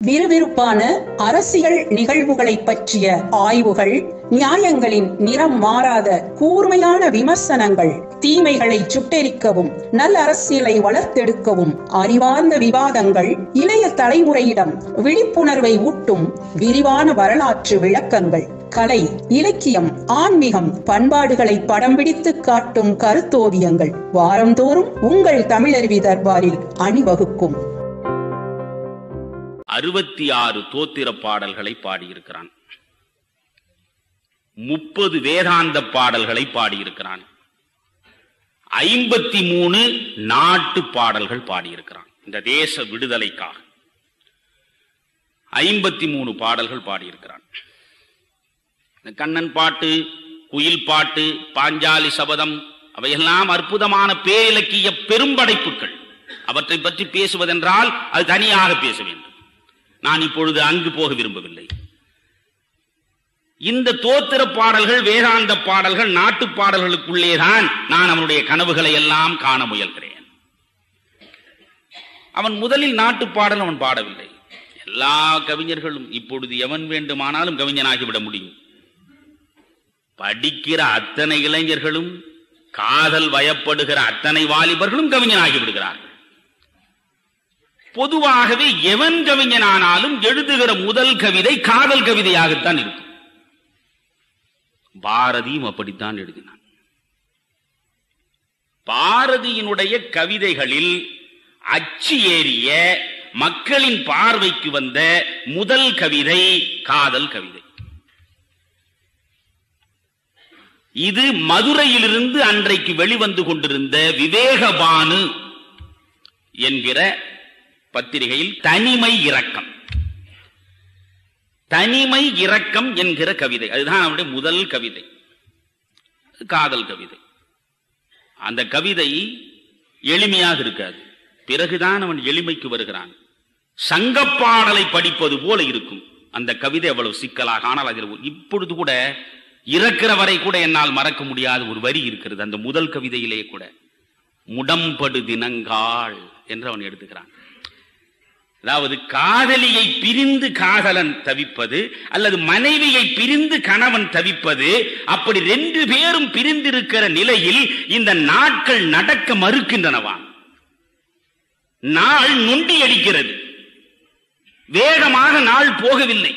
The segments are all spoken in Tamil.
விறுவிறுப்பான அரசியல் நிகழ்வுகளை பற்றிய ஆய்வுகள், நியாயங்களின் நிறம் மாறாத கூர்மையான விமர்சனங்கள், தீமைகளை சுட்டெரிக்கவும் நல்ல அரசியலை வளர்த்தெடுக்கவும் அறிவார்ந்த விவாதங்கள், இளைய தலைமுறையிடம் விழிப்புணர்வை ஊட்டும் விரிவான வரலாற்று விளக்கங்கள், கலை, இலக்கியம், ஆன்மீகம், பண்பாடுகளை படம் பிடித்து காட்டும் கருத்தோவியங்கள் வாரந்தோறும் உங்கள் தமிழருவி தர்பாரில் அணிவகுக்கும். 66 தோத்திர பாடல்களை பாடியிருக்கிறான். 30 வேதாந்த பாடல்களை பாடியிருக்கிறான். 53 நாட்டு பாடல்கள் பாடியிருக்கிறான். இந்த தேச விடுதலைக்காக 53 பாடல்கள் பாடியிருக்கிறான். கண்ணன் பாட்டு, குயில் பாட்டு, பாஞ்சாலி சபதம் அவையெல்லாம் அற்புதமான பேரிலக்கிய பெரும்படைப்புகள். அவற்றை பற்றி பேசுவதென்றால் அது தனியாக பேச வேண்டும். நான் இப்பொழுது அங்கு போக விரும்பவில்லை. இந்த தோத்திர பாடல்கள், வேதாந்த பாடல்கள், நாட்டு பாடல்களுக்குள்ளேதான் நான் அவனுடைய கனவுகளை எல்லாம் காண முயல்கிறேன். அவன் முதலில் நாட்டு பாடல் அவன் பாடவில்லை. எல்லா கவிஞர்களும் இப்பொழுது எவன் வேண்டுமானாலும் கவிஞனாகிவிட முடியும். படிக்கிற அத்தனை இளைஞர்களும், காதல் வயப்படுகிற அத்தனை வாலிபர்களும் கவிஞனாகி விடுகிறார்கள். பொதுவாகவே எவன் கவிஞனானாலும் எழுதுகிற முதல் கவிதை காதல் கவிதையாகத்தான் இருக்கும். பாரதியும் அப்படித்தான் எழுதினான். பாரதியினுடைய கவிதைகளில் அச்சு ஏறிய மக்களின் பார்வைக்கு வந்த முதல் கவிதை காதல் கவிதை. இது மதுரையிலிருந்து அன்றைக்கு வெளிவந்து கொண்டிருந்த விவேகபானு என்கிற பத்திரிகையில் தனிமை இரக்கம், தனிமை இரக்கம் என்கிற கவிதை, அதுதான் அவனுடைய முதல் கவிதை, காதல் கவிதை. அந்த கவிதை எளிமையாக இருக்காது. பிறகுதான் அவன் எளிமைக்கு வருகிறான். சங்கப்பாடலை படிப்பது போல இருக்கும் அந்த கவிதை, அவ்வளவு சிக்கலாக. ஆனால் அதில் இப்பொழுது கூட இறக்கிற வரை கூட என்னால் மறக்க முடியாத ஒரு வரி இருக்கிறது அந்த முதல் கவிதையிலே கூட. முடம்படு தினங்காள் என்று அவன் எடுத்துக்கிறான். அதாவது காதலியை பிரிந்து காதலன் தவிப்பது, அல்லது மனைவியை பிரிந்து கணவன் தவிப்பது, அப்படி 2 பேரும் பிரிந்திருக்கிற நிலையில் இந்த நாட்கள் நடக்க மறுக்கின்றனவாம். நாள் நொண்டி அடிக்கிறது. வேகமாக நாள் போகவில்லை.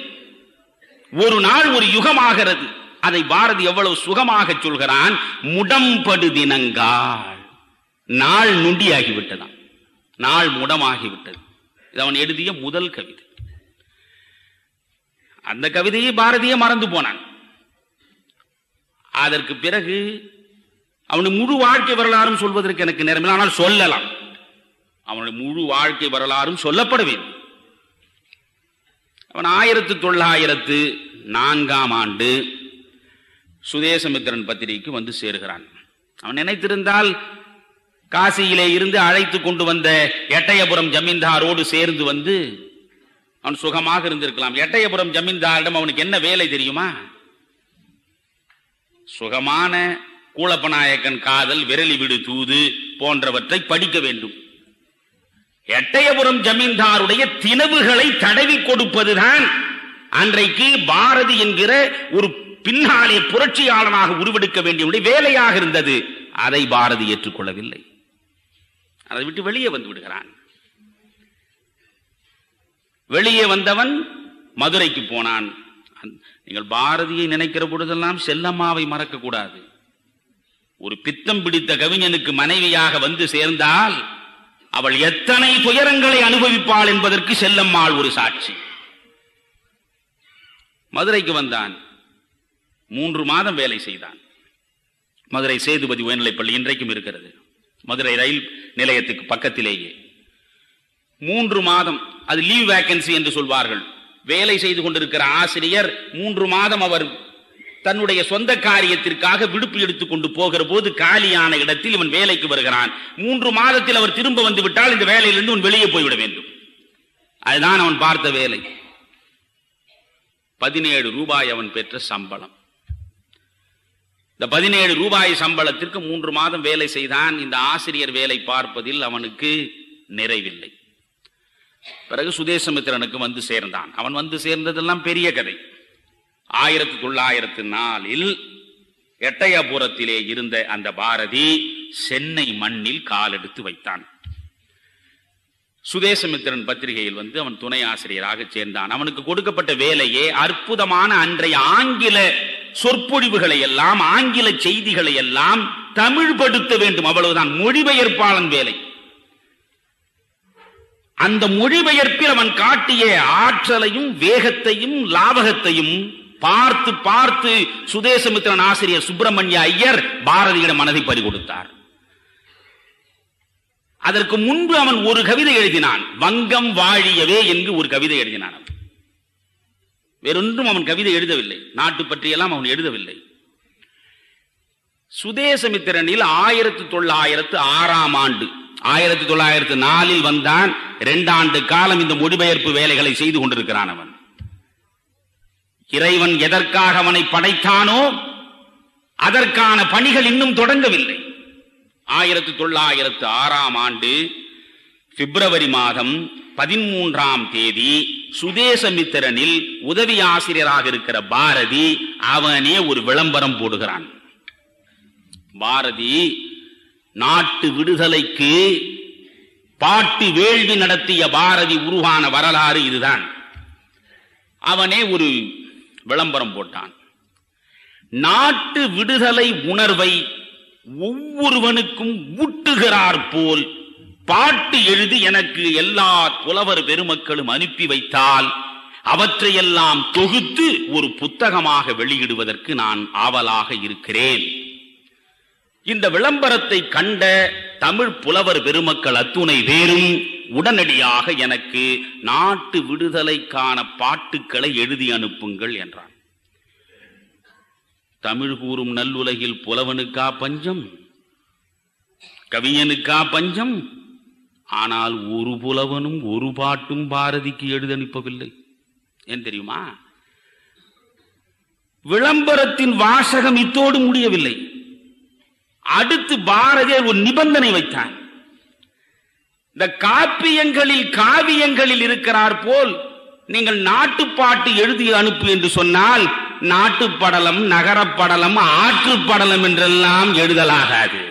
ஒரு நாள் ஒரு யுகமாகிறது. அதை பாரதி எவ்வளவு சுகமாக சொல்கிறான். முடம்படு தினங்காள், நாள் நொண்டியாகிவிட்டதாம், நாள் முடமாகிவிட்டது. இது அவன் எழுதிய முதல் கவிதை. அந்த கவிதையை பாரதியே மறந்து போனான். அதற்கு பிறகு அவனுடைய முழு வாழ்க்கை வரலாறும் சொல்வதற்கு எனக்கு நேரமில்லை, ஆனால் சொல்லலாம். அவனுடைய முழு வாழ்க்கை வரலாறும் சொல்லப்பட வேண்டும். அவன் 1904ஆம் ஆண்டு சுதேசமித்திரன் பத்திரிகைக்கு வந்து சேருகிறான். அவன் நினைத்திருந்தால் காசியிலே இருந்து அழைத்து கொண்டு வந்த எட்டயபுரம் ஜமீன்தாரோடு சேர்ந்து வந்து அவன் சுகமாக இருந்திருக்கலாம். எட்டயபுரம் ஜமீன்தாரிடம் அவனுக்கு என்ன வேலை தெரியுமா? சுகமான கூளப்பநாயக்கன் காதல், விரலி விடு தூது போன்றவற்றை படிக்க வேண்டும். எட்டயபுரம் ஜமீன்தாருடைய தினவுகளை தடவி கொடுப்பதுதான் அன்றைக்கு பாரதி என்கிற ஒரு பின்னாலே புரட்சியாளனாக உருவெடுக்க வேண்டிய வேலையாக இருந்தது. அதை பாரதி ஏற்றுக்கொள்ளவில்லை. அதை விட்டு வெளியே வந்து விடுகிறான். வெளியே வந்தவன் மதுரைக்கு போனான். நீங்கள் பாரதியை நினைக்கிற பொழுதெல்லாம் செல்லம்மாவை மறக்க கூடாது. ஒரு பித்தம் பிடித்த கவிஞனுக்கு மனைவியாக வந்து சேர்ந்தால் அவள் எத்தனை துயரங்களை அனுபவிப்பாள் என்பதற்கு செல்லம்மாள் ஒரு சாட்சி. மதுரைக்கு வந்தான். 3 மாதம் வேலை செய்தான். மதுரை சேதுபதி உயர்நிலைப்பள்ளி இன்றைக்கும் இருக்கிறது, மதுரை ரயில் நிலையத்துக்கு பக்கத்திலேயே. 3 மாதம், அது லீவ் வேக்கன்சி என்று சொல்வார்கள். வேலை செய்து கொண்டிருக்கிற ஆசிரியர் 3 மாதம் அவர் தன்னுடைய சொந்த காரியத்திற்காக விடுப்பு எடுத்துக் கொண்டு போகிற போது காலியான இடத்தில் இவன் வேலைக்கு வருகிறான். 3 மாதத்தில் அவர் திரும்ப வந்து விட்டால் இந்த வேலையிலிருந்து அவன் வெளியே போய்விட வேண்டும். அதுதான் அவன் பார்த்த வேலை. 17 ரூபாய் அவன் பெற்ற சம்பளம். இந்த 17 ரூபாய் சம்பளத்திற்கு 3 மாதம் வேலை செய்தான். இந்த ஆசிரியர் வேலை பார்ப்பதில் அவனுக்கு நிறைவில்லை. பிறகு சுதேசமித்திரனுக்கு வந்து சேர்ந்தான். அவன் வந்து சேர்ந்ததெல்லாம் பெரிய கதை. 1904 எட்டயபுரத்திலே இருந்த அந்த பாரதி சென்னை மண்ணில் காலெடுத்து வைத்தான். சுதேசமித்திரன் பத்திரிகையில் வந்து அவன் துணை ஆசிரியராக சேர்ந்தான். அவனுக்கு கொடுக்கப்பட்ட வேலையே அற்புதமான அன்றைய ஆங்கில சொற்பொழிவுகளை எல்லாம், ஆங்கில செய்திகளை எல்லாம் தமிழ்படுத்த வேண்டும், அவ்வளவுதான். மொழிபெயர்ப்பாளன் வேலை. அந்த மொழிபெயர்ப்பில் அவன் காட்டிய ஆற்றலையும் வேகத்தையும் லாபகத்தையும் பார்த்து பார்த்து சுதேசமித்திரன் ஆசிரியர் சுப்பிரமணிய ஐயர் பாரதியிடம் மனதை பறிகொடுத்தார். அதற்கு முன்பு அவன் ஒரு கவிதை எழுதினான், வங்கம் வாழியவே என்று ஒரு கவிதை எழுதினான். வேறொன்றும் அவன் கவிதை எழுதவில்லை, நாட்டு பற்றியெல்லாம் அவன் எழுதவில்லை. சுதேசமித்திரனில் 1906 1904 வந்தான். 2 ஆண்டு காலம் இந்த மொழிபெயர்ப்பு வேலைகளை செய்து கொண்டிருக்கிறான். அவன் இறைவன் எதற்காக அவனை படைத்தானோ அதற்கான பணிகள் இன்னும் தொடங்கவில்லை. 1906 பிப்ரவரி மாதம் 13ஆம் தேதி சுதேசமித்திரனில் உதவி ஆசிரியராக இருக்கிற பாரதி அவனே ஒரு விளம்பரம் போடுகிறான். பாரதி நாட்டு விடுதலைக்கு பாட்டு வேள்வி நடத்திய பாரதி உருவான வரலாறு இதுதான். அவனே ஒரு விளம்பரம் போட்டான். நாட்டு விடுதலை உணர்வை ஒவ்வொருவனுக்கும் ஊட்டுகிறார் போல் பாட்டு எழுதி எனக்கு எல்லா புலவர் பெருமக்களும் அனுப்பி வைத்தால் அவற்றையெல்லாம் தொகுத்து ஒரு புத்தகமாக வெளியிடுவதற்கு நான் ஆவலாக இருக்கிறேன். இந்த விளம்பரத்தை கண்ட தமிழ் புலவர் பெருமக்கள் அத்துணை பேரும் உடனடியாக எனக்கு நாட்டு விடுதலைக்கான பாட்டுக்களை எழுதி அனுப்புங்கள் என்றான். தமிழ் கூறும் நல்லுலகில் புலவனுக்கா பஞ்சம், கவிஞனுக்கா பஞ்சம்? ஆனால் ஒரு புலவனும் ஒரு பாட்டும் பாரதிக்கு எழுதி அனுப்பவில்லை. ஏன் தெரியுமா? விளம்பரத்தின் வாசகம் இத்தோடு முடியவில்லை. அடுத்து பாரதியார் ஒரு நிபந்தனை வைத்தான். இந்த காவியங்களில் இருக்கிறார் போல் நீங்கள் நாட்டுப்பாட்டு எழுதி அனுப்பு என்று சொன்னால் நாட்டுப்படலம், நகரப்படலம், ஆற்றுப்படலம் என்றெல்லாம் எழுதலாகாது.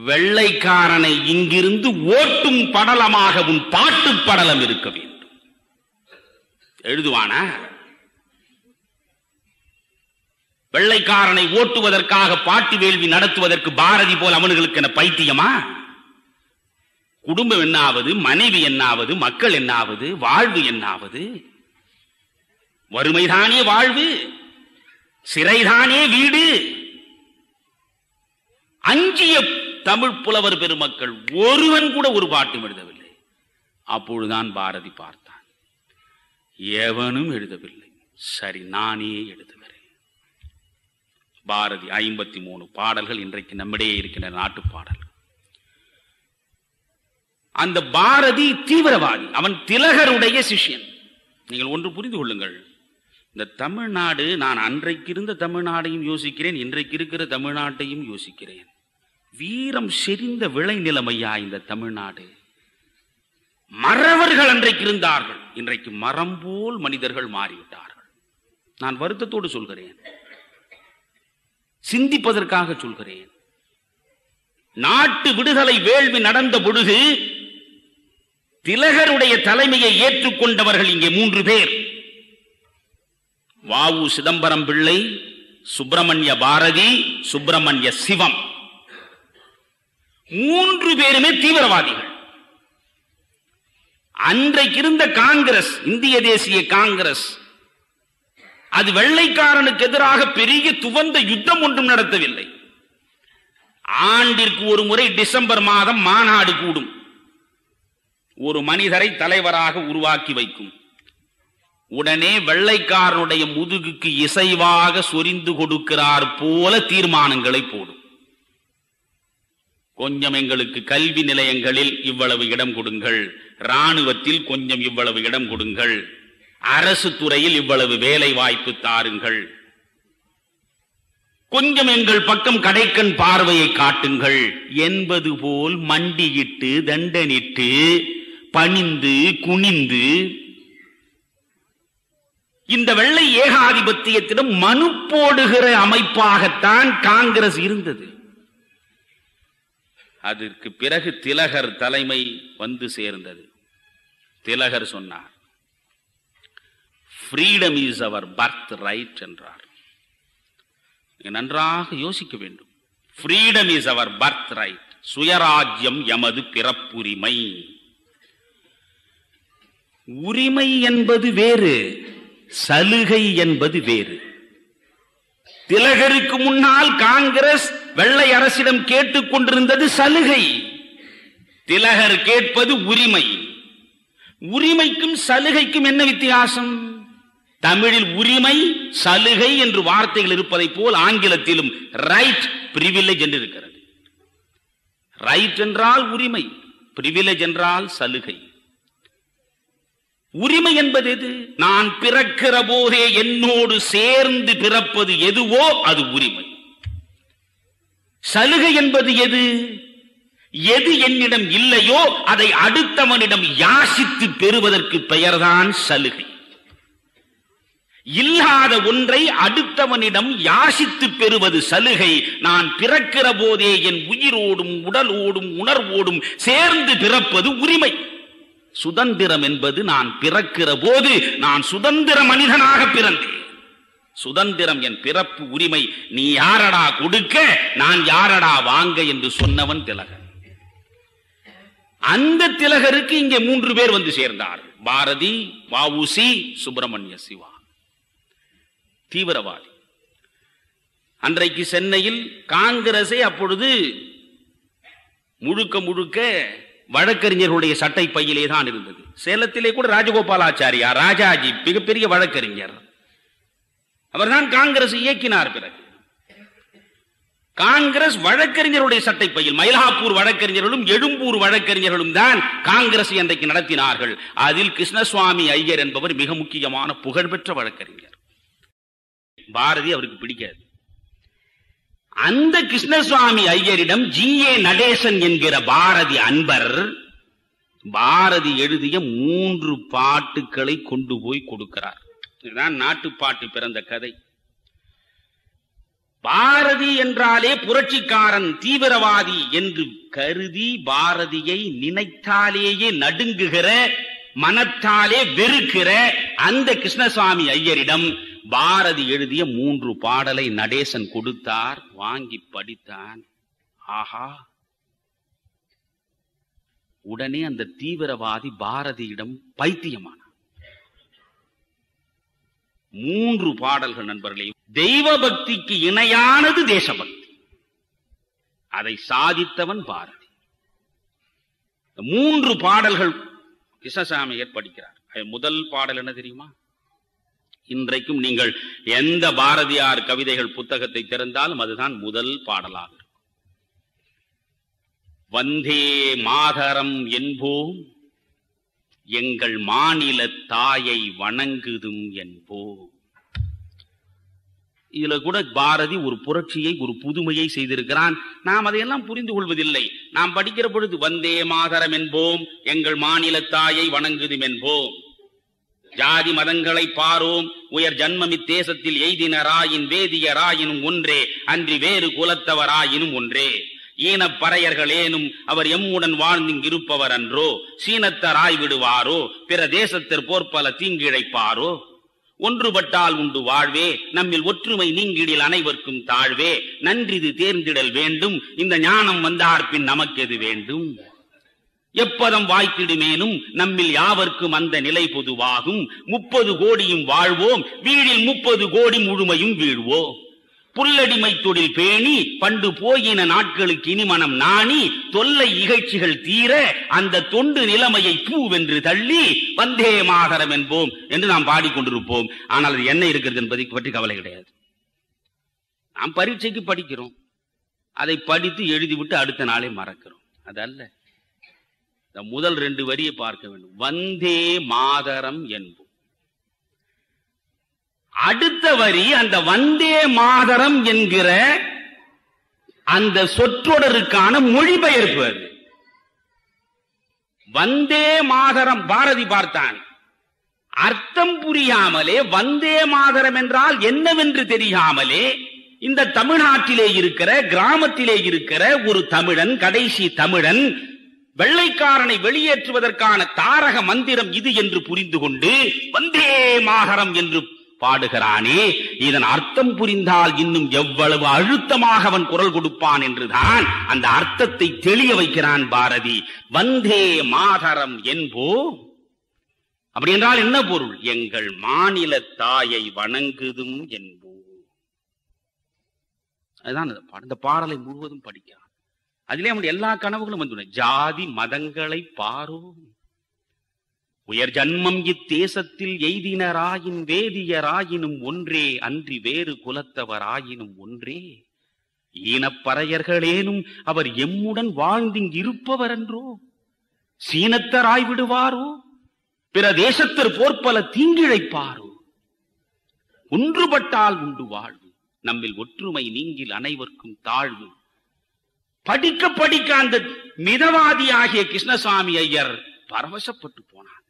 வெள்ளைக்காரனை இங்கிருந்து ஓட்டும் படலமாக உன் பாட்டு படலம் இருக்க வேண்டும். எழுதுவானா? வெள்ளைக்காரனை ஓட்டுவதற்காக பாட்டு வேள்வி நடத்துவதற்கு பாரதி போல் அவனுங்களுக்கு என்ன பைத்தியமா? குடும்பம் என்னாவது, மனைவி என்னாவது, மக்கள் என்னாவது, வாழ்வு என்னாவது? வறுமைதானே வாழ்வு, சிறைதானே வீடு. அஞ்சிய தமிழ் புலவர் பெருமக்கள் ஒருவன் கூட ஒரு பாட்டும் எழுதவில்லை. அப்பொழுதுதான் பாரதி பார்த்தான், எவனும் எழுதவில்லை, சரி நானே எழுதுகிறேன். பாரதி 53 பாடல்கள் இன்றைக்கு நம்மிடையே இருக்கின்ற நாட்டு பாடல். அந்த பாரதி தீவிரவாதி, அவன் திலகருடைய சிஷ்யன். நீங்கள் ஒன்று புரிந்து கொள்ளுங்கள், இந்த தமிழ்நாடு, நான் அன்றைக்கு இருந்த தமிழ்நாடையும் யோசிக்கிறேன், இன்றைக்கு இருக்கிற தமிழ்நாட்டையும் யோசிக்கிறேன். வீரம் செறிந்த விளை நிலைமையா இந்த தமிழ்நாடு? மறவர்கள் அன்றைக்கு இருந்தார்கள், இன்றைக்கு மரம் போல் மனிதர்கள் மாறிவிட்டார்கள். நான் வருத்தத்தோடு சொல்கிறேன், சிந்திப்பதற்காக சொல்கிறேன். நாட்டு விடுதலை வேள்வி நடந்த பொழுது திலகருடைய தலைமையை ஏற்றுக்கொண்டவர்கள் இங்கே 3 பேர். வ.உ. சிதம்பரம் பிள்ளை, சுப்பிரமணிய பாரதி, சுப்பிரமணிய சிவம். 3 பேருமே தீவிரவாதிகள். அன்றைக்கு இருந்த காங்கிரஸ், இந்திய தேசிய காங்கிரஸ், அது வெள்ளைக்காரனுக்கு எதிராக பெரிய துவந்த யுத்தம் ஒன்றும் நடத்தவில்லை. ஆண்டிற்கு ஒரு முறை டிசம்பர் மாதம் மாநாடு கூடும், ஒரு மனிதரை தலைவராக உருவாக்கி வைக்கும். உடனே வெள்ளைக்காரனுடைய முதுகுக்கு இசைவாக சொரிந்து கொடுக்கிறார் போல தீர்மானங்களை போடும். கொஞ்சம் எங்களுக்கு கல்வி நிலையங்களில் இவ்வளவு இடம் கொடுங்கள், இராணுவத்தில் கொஞ்சம் இவ்வளவு இடம் கொடுங்கள், அரசு துறையில் இவ்வளவு வேலை வாய்ப்பு தாருங்கள், கொஞ்சம் எங்கள் பக்கம் கடைக்கண் பார்வையை காட்டுங்கள் என்பது போல் மண்டியிட்டு தண்டனிட்டு பணிந்து குனிந்து இந்த வெள்ளை ஏகாதிபத்தியத்திடம் மனு போடுகிற அமைப்பாகத்தான் காங்கிரஸ் இருந்தது. அதற்கு பிறகு திலகர் தலைமை வந்து சேர்ந்தது. திலகர் சொன்னார், freedom is our birth right என்றார். நன்றாக யோசிக்க வேண்டும். Freedom is our birth right, சுயராஜ்யம் எமது பிறப்புரிமை. உரிமை என்பது வேறு, சலுகை என்பது வேறு. திலகருக்கு முன்னால் காங்கிரஸ் வெள்ளை அரசிடம் கேட்டுக் கொண்டிருந்தது சலுகை. திலகர் கேட்பது உரிமை. உரிமைக்கும் சலுகைக்கும் என்ன வித்தியாசம்? தமிழில் உரிமை சலுகை என்று வார்த்தைகள் இருப்பதை போல் ஆங்கிலத்திலும் ரைட் பிரிவிலேஜ் என்று இருக்கிறது. ரைட் என்றால் உரிமை, பிரிவிலேஜ் என்றால் சலுகை. உரிமை என்பது எது? நான் பிறக்கிற போதே என்னோடு சேர்ந்து பிறப்பது எதுவோ அது உரிமை. சலுகை என்பது எது? எது என்னிடம் இல்லையோ அதை அடுத்தவனிடம் யாசித்து பெறுவதற்கு பெயர்தான் சலுகை. இல்லாத ஒன்றை அடுத்தவனிடம் யாசித்து பெறுவது சலுகை. நான் பிறக்கிற போதே என் உயிரோடும் உடலோடும் உணர்வோடும் சேர்ந்து பிறப்பது உரிமை. சுதந்திரம் என்பது நான் பிறக்கிற போது நான் சுதந்திர மனிதனாக பிறந்தேன். சுதந்திரம் என் பிறப்பு உரிமை. நீ யாரடா கொடுக்க, நான் யாரடா வாங்க என்று சொன்னவன் திலகர். அந்த திலகருக்கு இங்கே 3 பேர் வந்து சேர்ந்தார். பாரதி, வ.உ.சி., சுப்பிரமணிய சிவா. தீவிரவாதி. அன்றைக்கு சென்னையில் காங்கிரஸை அப்பொழுது முழுக்க முழுக்க வழக்கறிஞர்களுடைய சட்டை பையிலே தான் இருந்தது. சேலத்திலே கூட ராஜகோபாலாச்சாரியா, ராஜாஜி மிகப்பெரிய வழக்கறிஞர், அவர்தான் காங்கிரஸ் இயக்கினார். பிறகு காங்கிரஸ் வழக்கறிஞருடைய சட்டை பையில், மயிலாப்பூர் வழக்கறிஞர்களும் எழும்பூர் வழக்கறிஞர்களும் தான் காங்கிரஸ் அன்றைக்கு நடத்தினார்கள். அதில் கிருஷ்ணசுவாமி ஐயர் என்பவர் மிக முக்கியமான புகழ்பெற்ற வழக்கறிஞர். பாரதி அவருக்கு பிடிக்காது. அந்த கிருஷ்ணசுவாமி ஐயரிடம் ஜி.ஏ. நடேசன் என்கிற பாரதி அன்பர் பாரதி எழுதிய 3 பாட்டுக்களை கொண்டு போய் கொடுக்கிறார். இதுதான் நாட்டுப்பாட்டு பிறந்த கதை. பாரதி என்றாலே புரட்சிக்காரன், தீவிரவாதி என்று கருதி பாரதியை நினைத்தாலேயே நடுங்குகிற, மனத்தாலே வெறுக்கிற அந்த கிருஷ்ணசுவாமி ஐயரிடம் பாரதி எழுதிய 3 பாடலை நடேசன் கொடுத்தார். வாங்கி படித்தான். ஆஹா! உடனே அந்த தீவிரவாதி பாரதியிடம் பைத்தியமானார். 3 பாடல்கள் நண்பர்களே, தெய்வ பக்திக்கு இணையானது தேசபக்தி. அதை சாதித்தவன் பாரதி. 3 பாடல்கள் கிருஷ்ணசாமியர் படிக்கிறார். முதல் பாடல் என்ன தெரியுமா? இன்றைக்கும் நீங்கள் எந்த பாரதியார் கவிதைகள் புத்தகத்தை திறந்தாலும் அதுதான் முதல் பாடலாக இருக்கும். வந்தே மாதரம் என்போம், எங்கள் மாநில தாயை வணங்குதும் என்போம். இதுல கூட பாரதி ஒரு புரட்சியை, ஒரு புதுமையை செய்திருக்கிறான். நாம் அதையெல்லாம் புரிந்து கொள்வதில்லை. நாம் படிக்கிற பொழுது வந்தே மாதரம் என்போம், எங்கள் மாநில தாயை வணங்குதும் என்போம், ஜாதி மதங்களை பாரோம், உயர் ஜன்மம் இத்தேசத்தில் எய்தினராயின் வேதியராயினும் ஒன்றே, அன்றி வேறு குலத்தவராயினும் ஒன்றே, ஈனப்பறையர்களேனும் அவர் எம்முடன் வாழ்ந்திருப்பவர் அன்றோ, சீனத்தராய் விடுவாரோ, பிற தேசத்தர் போர்ப்பல தீங்கிழைப்பாரோ, ஒன்றுபட்டால் உண்டு வாழ்வே, நம்மில் ஒற்றுமை நீங்கிடில் அனைவருக்கும் தாழ்வே, நன்றிது தேர்ந்திடல் வேண்டும், இந்த ஞானம் வந்தார் பின் நமக்கெது வேண்டும், எப்பதம் வாய்த்திடுமேனும் நம்மில் யாவர்க்கும் அந்த நிலை பொதுவாகும், 30 கோடியும் வாழ்வோம், வீழில் 30 கோடி முழுமையும் வீழ்வோம், புல்லடிமை தொழில் பேணி பண்டு போயின நாட்களுக்கு இனிமனம் நாணி, தொல்லை இகழ்ச்சிகள் தீர அந்த தொண்டு நிலைமையை பூவென்று தள்ளி வந்தே மாதரம் என்போம் என்று நாம் பாடிக்கொண்டிருப்போம். ஆனால் அது என்ன இருக்கிறது என்பதை பற்றி கவலை கிடையாது. நாம் பரீட்சைக்கு படிக்கிறோம், அதை படித்து எழுதிவிட்டு அடுத்த நாளே மறக்கிறோம். அதல்ல, முதல் 2 வரியை பார்க்க வேண்டும். வந்தே மாதரம் என்போம். அடுத்த வரி அந்த வந்தே மாதரம் என்கிற அந்த சொற்றொடருக்கான மொழிபெயர்ப்பு. அது வந்தே மாதரம் பாரதி பார்த்தான். அர்த்தம் புரியாமலே வந்தே மாதரம் என்றால் என்னவென்று தெரியாமலே இந்த தமிழ்நாட்டிலே இருக்கிற கிராமத்திலே இருக்கிற ஒரு தமிழன், கடைசி தமிழன், வெள்ளைக்காரனை வெளியேற்றுவதற்கான தாரக மந்திரம் இது என்று புரிந்து கொண்டு வந்தே மாதரம் என்று பாடுகிறானே, இதன் அர்த்தம் புரிந்தால் இன்னும் எவ்வளவு அழுத்தமாக அவன் குரல் கொடுப்பான் என்றுதான் அந்த அர்த்தத்தை தெளிய வைக்கிறான் பாரதி. வந்தே மாதரம் என்போ, அப்படி என்றால் என்ன பொருள்? எங்கள் மாநில தாயை வணங்குதும் என்போ. அதுதான் இந்த பாடலை முழுவதும் படிக்கிறான். அதிலே அவனுடைய எல்லா கனவுகளும் வந்துள்ளன. ஜாதி மதங்களை பாரோ, உயர் ஜன்மம் இத்தேசத்தில் எய்தினராயின் வேதியராயினும் ஒன்றே, அன்றி வேறு குலத்தவராயினும் ஒன்றே, ஈனப்பறையர்களேனும் அவர் எம்முடன் வாழ்ந்திருப்பவர் என்றோ, சீனத்தராய் விடுவாரோ, பிற தேசத்தர் போர்ப்பல தீங்கிழைப்பாரோ, ஒன்றுபட்டால் உண்டு வாழ்வு, நம்மில் ஒற்றுமை நீங்கில் அனைவருக்கும் தாழ்வு. படிக்க படிக்க அந்த மிதவாதி ஆகிய கிருஷ்ணசாமி ஐயர் பரவசப்பட்டு போனான்.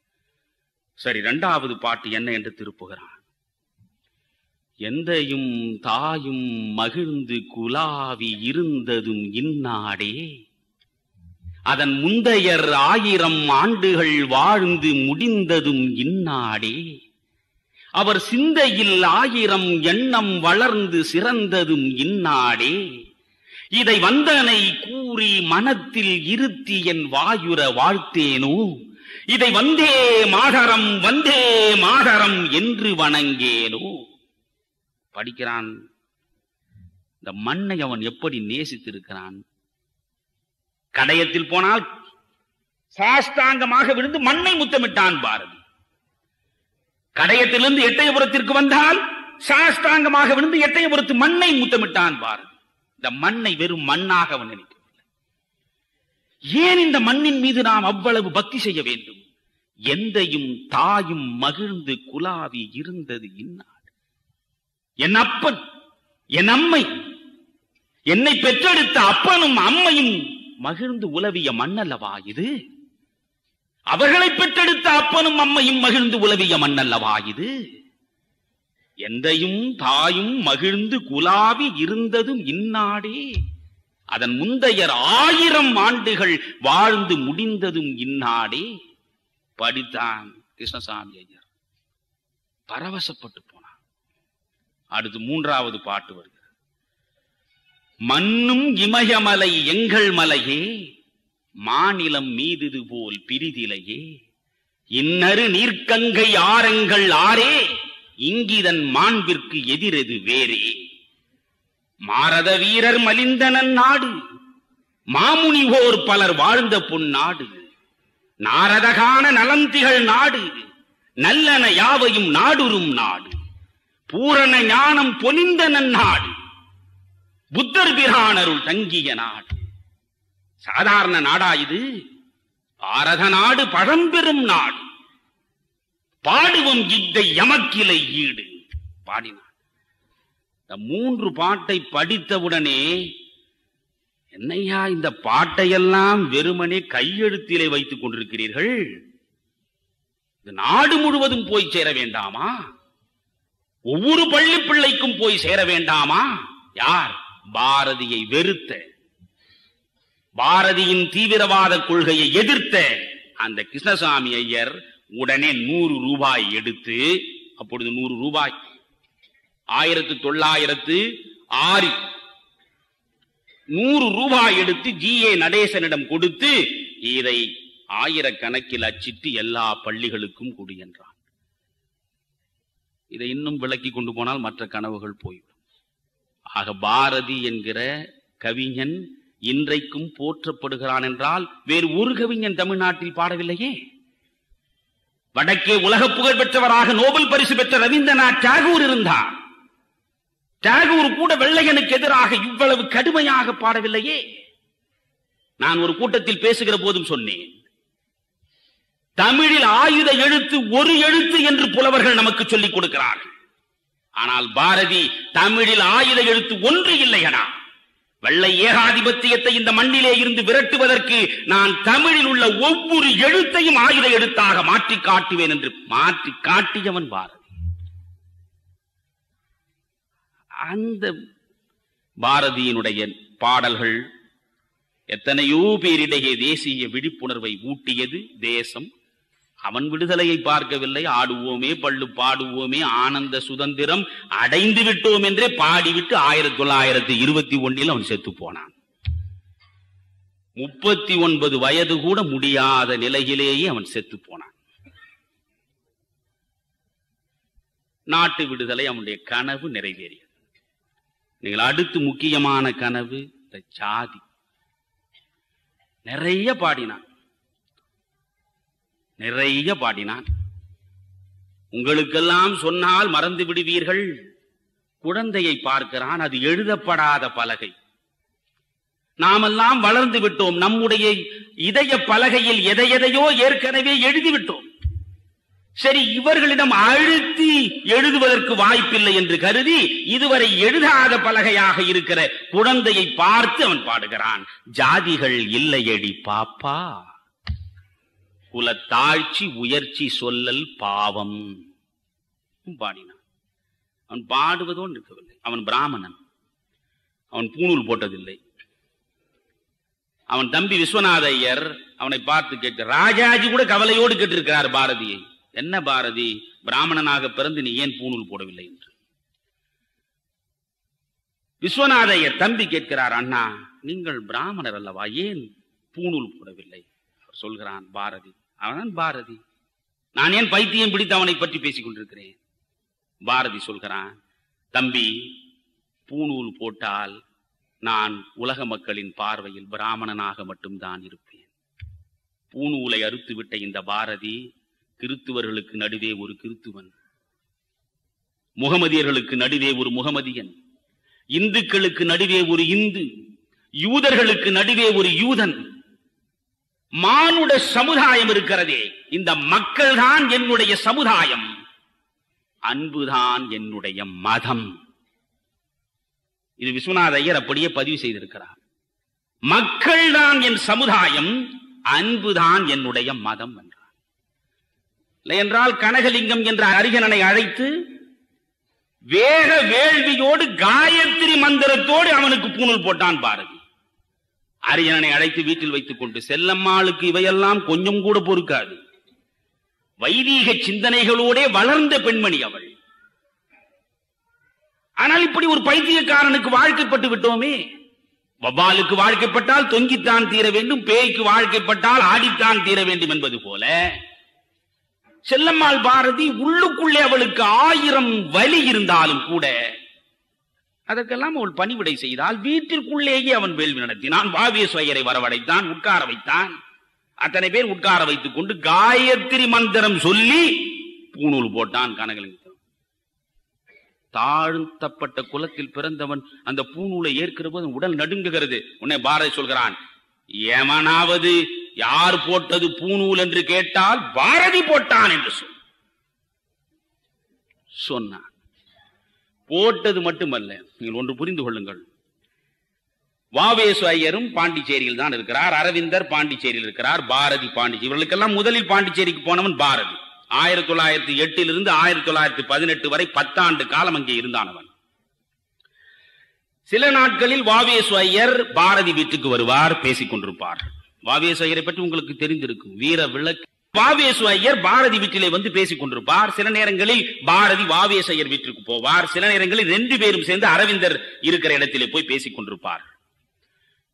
சரி, இரண்டாவது பாட்டு என்ன என்று திருப்புகிறான். எந்தையும் தாயும் மகிழ்ந்து குலாவி இருந்ததும் இந்நாடே, அதன் முந்தையர் 1000 ஆண்டுகள் வாழ்ந்து முடிந்ததும் இந்நாடே, அவர் சிந்தையில் 1000 எண்ணம் வளர்ந்து சிறந்ததும் இந்நாடே, இதை வந்தனை கூறி மனத்தில் இருத்தி என் வாயுர வாழ்த்தேனோ, இதை வந்தே மாதரம் என்று வணங்கேனோ. படிக்கிறான். இந்த மண்ணை அவன் எப்படி நேசித்திருக்கிறான். கடையத்தில் போனால் சாஷ்டாங்கமாக விழுந்து மண்ணை முத்தமிட்டான் பாரதி. கடையத்திலிருந்து எட்டயபுரத்திற்கு வந்தால் சாஷ்டாங்கமாக விழுந்து எட்டயபுரத்து மண்ணை முத்தமிட்டான் பாரதி. இந்த மண்ணை வெறும் மண்ணாக அவன் நினைக்கவில்லை. ஏன் இந்த மண்ணின் மீது நாம் அவ்வளவு பக்தி செய்ய வேண்டும்? எந்தையும் தாயும் மகிழ்ந்து குலாவி இருந்தது இந்நாடு. என் அப்பன், என் அம்மை, என்னை பெற்றெடுத்த அப்பனும் அம்மையும் மகிழ்ந்து உலவிய மண்ணல்லவா இது? அவர்களை பெற்றெடுத்த அப்பனும் அம்மையும் மகிழ்ந்து உலவிய மண்ணல்லவா இது? எந்தையும் தாயும் மகிழ்ந்து குலாவி இருந்ததும் இந்நாடே, அதன் முந்தையர் 1000 ஆண்டுகள் வாழ்ந்து முடிந்ததும் இந்நாடே. படித்தான் கிருஷ்ணசாமி ஐயர், பரவசப்பட்டு போனான். அடுத்து மூன்றாவது பாட்டு வருகிறது. மண்ணும் இமயமலை எங்கள் மலையே, மாநிலம் மீது போல் பிரிதிலையே, இன்னரு நீர்க்கங்கை ஆரங்கள் ஆரே, இங்கிதன் மாண்பிற்கு எதிரெது வேறே, மாரத வீரர் மலிந்தனன் நாடு, மாமுனிவோர் பலர் வாழ்ந்த பொன்னாடு, நாரதகான நலந்திகள் நாடு, நல்லன யாவையும் நாடுறும் நாடு, பூரண ஞானம் பொலிந்தனன் நாடு, புத்தர் பிரானருள் தங்கிய நாடு. சாதாரண நாடா இது? பாரத நாடு பழம்பெரும் நாடு, பாடுவோம் இத்தை எமக்கிலை ஈடு பாடினார். இந்த 3 பாட்டை படித்தவுடனே, என்னையா இந்த பாட்டையெல்லாம் வெறுமனே கையெழுத்திலே வைத்துக் கொண்டிருக்கிறீர்கள்? இந்த நாடு முழுவதும் போய் சேர வேண்டாமா? ஒவ்வொரு பள்ளி பிள்ளைக்கும் போய் சேர வேண்டாமா? யார்? பாரதியை வெறுத்த, பாரதியின் தீவிரவாத கொள்கையை எதிர்த்த அந்த கிருஷ்ணசாமி ஐயர் உடனே 100 ரூபாய் எடுத்து, அப்பொழுது 100 ரூபாய் 1906 100 ரூபாய் எடுத்து ஜி.ஏ. நடேசனிடம் கொடுத்து, இதை 1000 கணக்கில் அச்சிட்டு எல்லா பள்ளிகளுக்கும் கொடு என்றான். இதை இன்னும் விளக்கி கொண்டு போனால் மற்ற கனவுகள் போய்விடும். ஆக பாரதி என்கிற கவிஞன் இன்றைக்கும் போற்றப்படுகிறான் என்றால் வேறு ஒரு கவிஞன் தமிழ்நாட்டில் பாடவில்லையே. வடக்கே உலக புகழ் பெற்றவராக நோபல் பரிசு பெற்ற ரவீந்திரநாத் டாகூர் இருந்தார். டாகூர் கூட வெள்ளையனுக்கு எதிராக இவ்வளவு கடுமையாக பாடவில்லையே. நான் ஒரு கூட்டத்தில் பேசுகிற போதும் சொன்னேன், தமிழில் ஆயுத எழுத்து ஒரு எழுத்து என்று புலவர்கள் நமக்கு சொல்லிக் கொடுக்கிறார்கள். ஆனால் பாரதி தமிழில் ஆயுத எழுத்து ஒன்று இல்லையடா, வெள்ளை ஏகாதிபத்தியத்தை இந்த மண்ணிலே இருந்து விரட்டுவதற்கு நான் தமிழில் உள்ள ஒவ்வொரு எழுத்தையும் ஆயுத எழுத்தாக மாற்றி காட்டுவேன் என்று மாற்றி காட்டியவன் பாரதி. அந்த பாரதியினுடைய பாடல்கள் எத்தனையோ பேரிடையே தேசிய விழிப்புணர்வை ஊட்டியது. தேசம் அவன் விடுதலையை பார்க்கவில்லை. ஆடுவோமே பள்ளு பாடுவோமே ஆனந்த சுதந்திரம் அடைந்து விட்டோம் என்றே பாடிவிட்டு 1921 அவன் செத்து போனான். 39 வயது கூட முடியாத நிலையிலேயே அவன் செத்து போனான். நாட்டு விடுதலை அவனுடைய கனவு நிறைவேறியது. நீங்கள் அடுத்து முக்கியமான கனவு இந்த ஜாதி. நிறைய பாடினான். உங்களுக்கெல்லாம் சொன்னால் மறந்து விடுவீர்கள். குழந்தையை பார்க்கிறான், அது எழுதப்படாத பலகை. நாமெல்லாம் வளர்ந்து விட்டோம். நம்முடைய இதய பலகையில் எதையோ ஏற்கனவே எழுதிவிட்டோம். சரி, இவர்களிடம் அழுத்தி எழுதுவதற்கு வாய்ப்பில்லை என்று கருதி இதுவரை எழுதாத பலகையாக இருக்கிற குழந்தையை பார்த்து அவன் பாடுகிறான். ஜாதிகள் இல்லையடி பாப்பா, குலத்தாழ்ச்சி உயர்ச்சி சொல்லல் பாவம் பாடினான். அவன் பாடுவதோ நிற்கவில்லை. அவன் பிராமணன். அவன் பூணூல் போட்டதில்லை. அவன் தம்பி விஸ்வநாத ஐயர் அவனை பார்த்து கேட்க, ராஜாஜி கூட கவலையோடு கேட்டிருக்கிறார் பாரதியை, என்ன பாரதி, பிராமணனாக பிறந்து நீ ஏன் பூணூல் போடவில்லை என்று. விஸ்வநாத ஐயர் தம்பி கேட்கிறார், அண்ணா நீங்கள் பிராமணர் அல்லவா, ஏன் பூணூல் போடவில்லை? அவர் சொல்கிறான், பாரதி, அவன் பாரதி, நான் ஏன் பைத்தியம் பிடித்து அவனை பற்றி பேசிக் கொண்டிருக்கிறேன். பாரதி சொல்கிறான், தம்பி, பூணூல் போட்டால் நான் உலக மக்களின் பார்வையில் பிராமணனாக மட்டும்தான் இருப்பேன். பூணூலை அறுத்துவிட்ட இந்த பாரதி கிறித்துவர்களுக்கு நடுவே ஒரு கிறித்துவன், முகமதியர்களுக்கு நடுவே ஒரு முகமதியன், இந்துக்களுக்கு நடுவே ஒரு இந்து, யூதர்களுக்கு நடுவே ஒரு யூதன். மானுட சமுதாயம் இருக்கிறதே, இந்த மக்கள் தான் என்னுடைய சமுதாயம், அன்புதான் என்னுடைய மதம். இது விஸ்வநாத ஐயர் அப்படியே பதிவு செய்திருக்கிறார். மக்கள் தான் என் சமுதாயம், அன்புதான் என்னுடைய மதம் என்றார். இல்லை என்றால் கனகலிங்கம் என்ற அரிகனனை அழைத்து வேக வேள்வியோடு காயத்ரி மந்திரத்தோடு அவனுக்கு பூணூல் போட்டான் பாரதி. அரிகனனை அழைத்து வீட்டில் வைத்துக் கொண்டு, செல்லம்மாளுக்கு இவையெல்லாம் கொஞ்சம் கூட பொறுக்காது, வைதீக சிந்தனைகளோட வளர்ந்த பெண்மணி அவள். ஆனால் இப்படி ஒரு பைத்தியக்காரனுக்கு வாழ்க்கைப்பட்டு விட்டோமே. வவ்வாலுக்கு வாழ்க்கைப்பட்டால் தொங்கித்தான் தீர வேண்டும், பேய்க்கு வாழ்க்கைப்பட்டால் ஆடித்தான் தீர வேண்டும் என்பது போல செல்லம்மாள் பாரதி உள்ளுக்குள்ளே அவளுக்கு 1000 வலி இருந்தாலும் கூட அதற்கெல்லாம் அவள் பணிவிடை செய்தால் வீட்டிற்குள்ளேயே அவன் வேள்வி நடத்தினான். வாவேஸ்வரரை வரவழைத்தான், உட்கார வைத்தான். அத்தனை பேர் உட்கார வைத்துக் கொண்டு காயத்ரி மந்திரம் சொல்லி பூணூல் போட்டான் கனகலிங்கம். தாழ்த்தப்பட்ட குலத்தில் பிறந்தவன் அந்த பூணூலை ஏற்கிற போது உடல் நடுங்குகிறது. உன்னை பாரதி சொல்கிறான், எவனாவது யார் போட்டது பூணூல் என்று கேட்டால் பாரதி போட்டான் என்று சொன்னான். போட்டது மட்டுமல்ல, நீங்கள் ஒன்று புரிந்து கொள்ளுங்கள், வாவேசு ஐயரும் பாண்டிச்சேரியில் தான் இருக்கிறார், அரவிந்தர் பாண்டிச்சேரியில் இருக்கிறார், பாரதி பாண்டிச்சேரி. இவர்களுக்கெல்லாம் முதலில் பாண்டிச்சேரிக்கு போனவன் பாரதி. 1908 இருந்து 1918 வரை 10 ஆண்டு காலம் அங்கே இருந்தானவன். சில நாட்களில் வாவேசு ஐயர் பாரதி வீட்டுக்கு வருவார், பேசிக் கொண்டிருப்பார். வாவேசு ஐயரை பற்றி உங்களுக்கு தெரிந்திருக்கும், வீர விளக்கு. வாவேசு ஐயர் பாரதி வீட்டிலே வந்து பேசிக் கொண்டிருப்பார். சில நேரங்களில் பாரதி வாவேசு ஐயர் வீட்டிற்கு போவார். சில நேரங்களில் 2 பேரும் சேர்ந்து அரவிந்தர் இருக்கிற இடத்திலே போய் பேசிக் கொண்டிருப்பார்.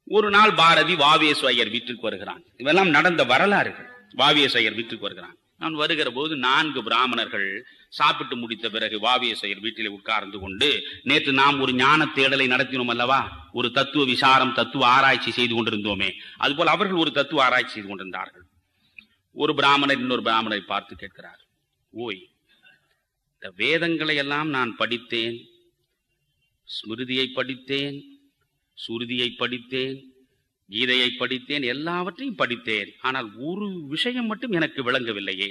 ஒரு நாள் பாரதி வாவேசு ஐயர் வீட்டுக்கு வருகிறான். இவெல்லாம் நடந்த வரலாறுகள். வாவேசு ஐயர் வீட்டுக்கு வருகிறான். நான் வருகிற போது 4 பிராமணர்கள் சாப்பிட்டு முடித்த பிறகு வாவேசு ஐயர் வீட்டிலே உட்கார்ந்து கொண்டு, நேற்று நாம் ஒரு ஞான தேடலை நடத்தினோம் அல்லவா, ஒரு தத்துவ விசாரம், தத்துவ ஆராய்ச்சி செய்து கொண்டிருந்தோமே, அதுபோல் அவர்கள் ஒரு தத்துவ ஆராய்ச்சி செய்து கொண்டிருந்தார்கள். ஒரு பிராமணர் இன்னொரு பிராமணரை பார்த்து கேட்கிறார், ஓய், இந்த வேதங்களை எல்லாம் நான் படித்தேன், ஸ்மிருதியை படித்தேன், சுருதியை படித்தேன், கீதையை படித்தேன், எல்லாவற்றையும் படித்தேன், ஆனால் ஒரு விஷயம் மட்டும் எனக்கு விளங்கவில்லையே.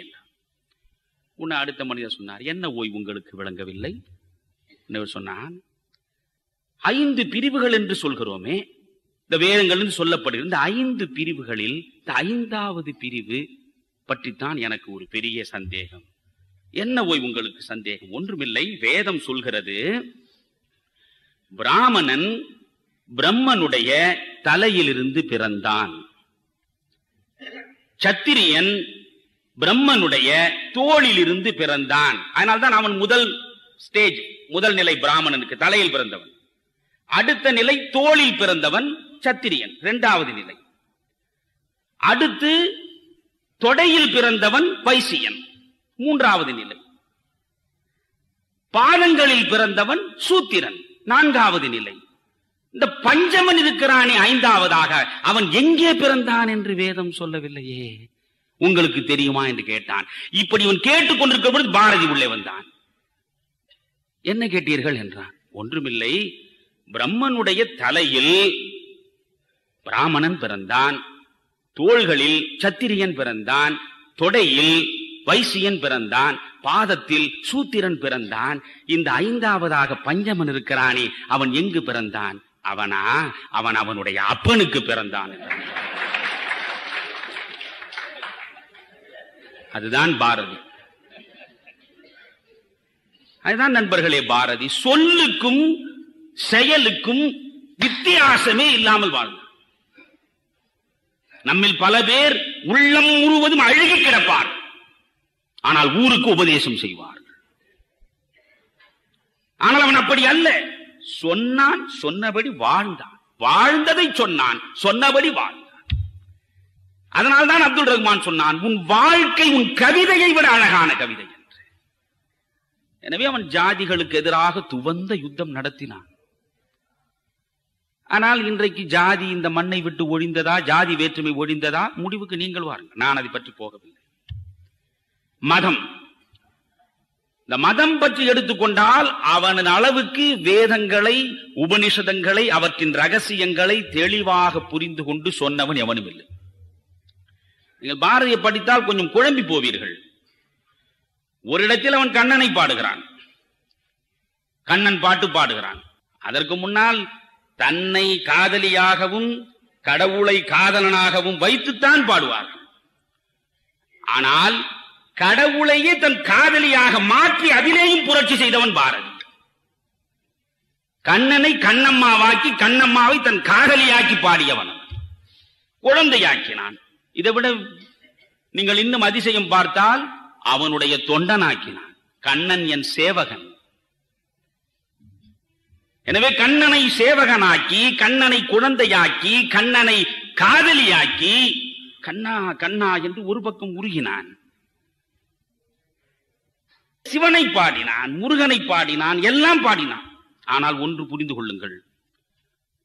உன்னை அடுத்த மனிதர் சொன்னார், என்ன ஓய் உங்களுக்கு விளங்கவில்லை? சொன்னான், 5 பிரிவுகள் என்று சொல்கிறோமே, இந்த வேதங்கள் என்று சொல்லப்படுகிற இந்த 5 பிரிவுகளில் இந்த 5வது பிரிவு பற்றித்தான் எனக்கு ஒரு பெரிய சந்தேகம். என்ன போய் உங்களுக்கு சந்தேகம்? ஒன்றுமில்லை. வேதம் சொல்கிறது, பிராமணன் பிரம்மனுடைய தலையிலிருந்து பிறந்தான், சத்திரியன் பிரம்மனுடைய தோளிலிருந்து பிறந்தான். அதனால்தான் அவன் முதல் ஸ்டேஜ், முதல் நிலை பிராமணனுக்கு தலையில் பிறந்தவன். அடுத்த நிலை தோளில் பிறந்தவன் சத்திரியன், 2வது நிலை. அடுத்து தொடையில் பிறந்தவன் வைசியன், 3வது நிலை. பாதங்களில் பிறந்தவன் சூத்திரன், 4வது நிலை. இந்த பஞ்சமன் இருக்கிறானே 5வதாக, அவன் எங்கே பிறந்தான் என்று வேதம் சொல்லவில்லையே. உங்களுக்கு தெரியுமா என்று கேட்டான். இப்படி இவன் கேட்டுக் கொண்டிருக்கிற பொழுது பாரதி உள்ளே வந்தான். என்ன கேட்டீர்கள் என்றான். ஒன்றுமில்லை, பிரம்மனுடைய தலையில் பிராமணன் பிறந்தான், தோள்களில் சத்திரியன் பிறந்தான், தொடையில் வைசியன் பிறந்தான், பாதத்தில் சூத்திரன் பிறந்தான். இந்த 5வதாக பஞ்சமன் இருக்கிறானே, அவன் எங்கு பிறந்தான்? அவன் அவனுடைய அப்பனுக்கு பிறந்தான். அதுதான் பாரதி. அதுதான் நண்பர்களே பாரதி. சொல்லுக்கும் செயலுக்கும் வித்தியாசமே இல்லாமல் வாழ்ந்தார். நம்மில் பல பேர் உள்ளம் முழுவதும் அழுகி கிடப்பார், ஆனால் ஊருக்கு உபதேசம் செய்வார்கள். ஆனால் அவன் அப்படி அல்ல. சொன்னான், சொன்னபடி வாழ்ந்தான், வாழ்ந்ததை சொன்னான், சொன்னபடி வாழ்ந்தான். அதனால்தான் அப்துல் ரஹ்மான் சொன்னான், உன் வாழ்க்கை உன் கவிதையை விட அழகான கவிதை என்று. எனவே அவன் ஜாதிகளுக்கு எதிராக துவந்த யுத்தம் நடத்தினான். ஆனால் இன்றைக்கு ஜாதி இந்த மண்ணை விட்டு ஒழிந்ததா, ஜாதி வேற்றுமை ஒழிந்ததா? முடிவுக்கு நீங்கள் வாருங்கள், நான் அதை பற்றி போகவில்லை. மதம், இந்த மதம் பற்றி எடுத்துக்கொண்டால் அவன் அளவுக்கு வேதங்களை, உபனிஷதங்களை, அவற்றின் ரகசியங்களை தெளிவாக புரிந்து கொண்டு சொன்னவன் எவனும் இல்லை. நீங்கள் பாரதியை படித்தால் கொஞ்சம் குழம்பி போவீர்கள். ஒரு இடத்தில் அவன் கண்ணனை பாடுகிறான், கண்ணன் பாட்டு பாடுகிறான். அதற்கு முன்னால் தன்னை காதலியாகவும் கடவுளை காதலனாகவும் வைத்துத்தான் பாடுவார்கள். ஆனால் கடவுளையே தன் காதலியாக மாற்றி அதிலேயும் புரட்சி செய்தவன் பாரதி. கண்ணனை கண்ணம்மாவாக்கி கண்ணம்மாவை தன் காதலியாக்கி பாடியவன், குழந்தையாக்கினான். இதை விட நீங்கள் இன்னும் அதிசயம் பார்த்தால் அவனுடைய தொண்டனாக்கினான். கண்ணன் என் சேவகன். எனவே கண்ணனை சேவகனாக்கி, கண்ணனை குழந்தையாக்கி, கண்ணனை காதலியாக்கி, கண்ணா கண்ணா என்று ஒரு பக்கம் உருகினான். சிவனை பாடினான், முருகனை பாடினான், எல்லாம் பாடினான். ஆனால் ஒன்று புரிந்து கொள்ளுங்கள்,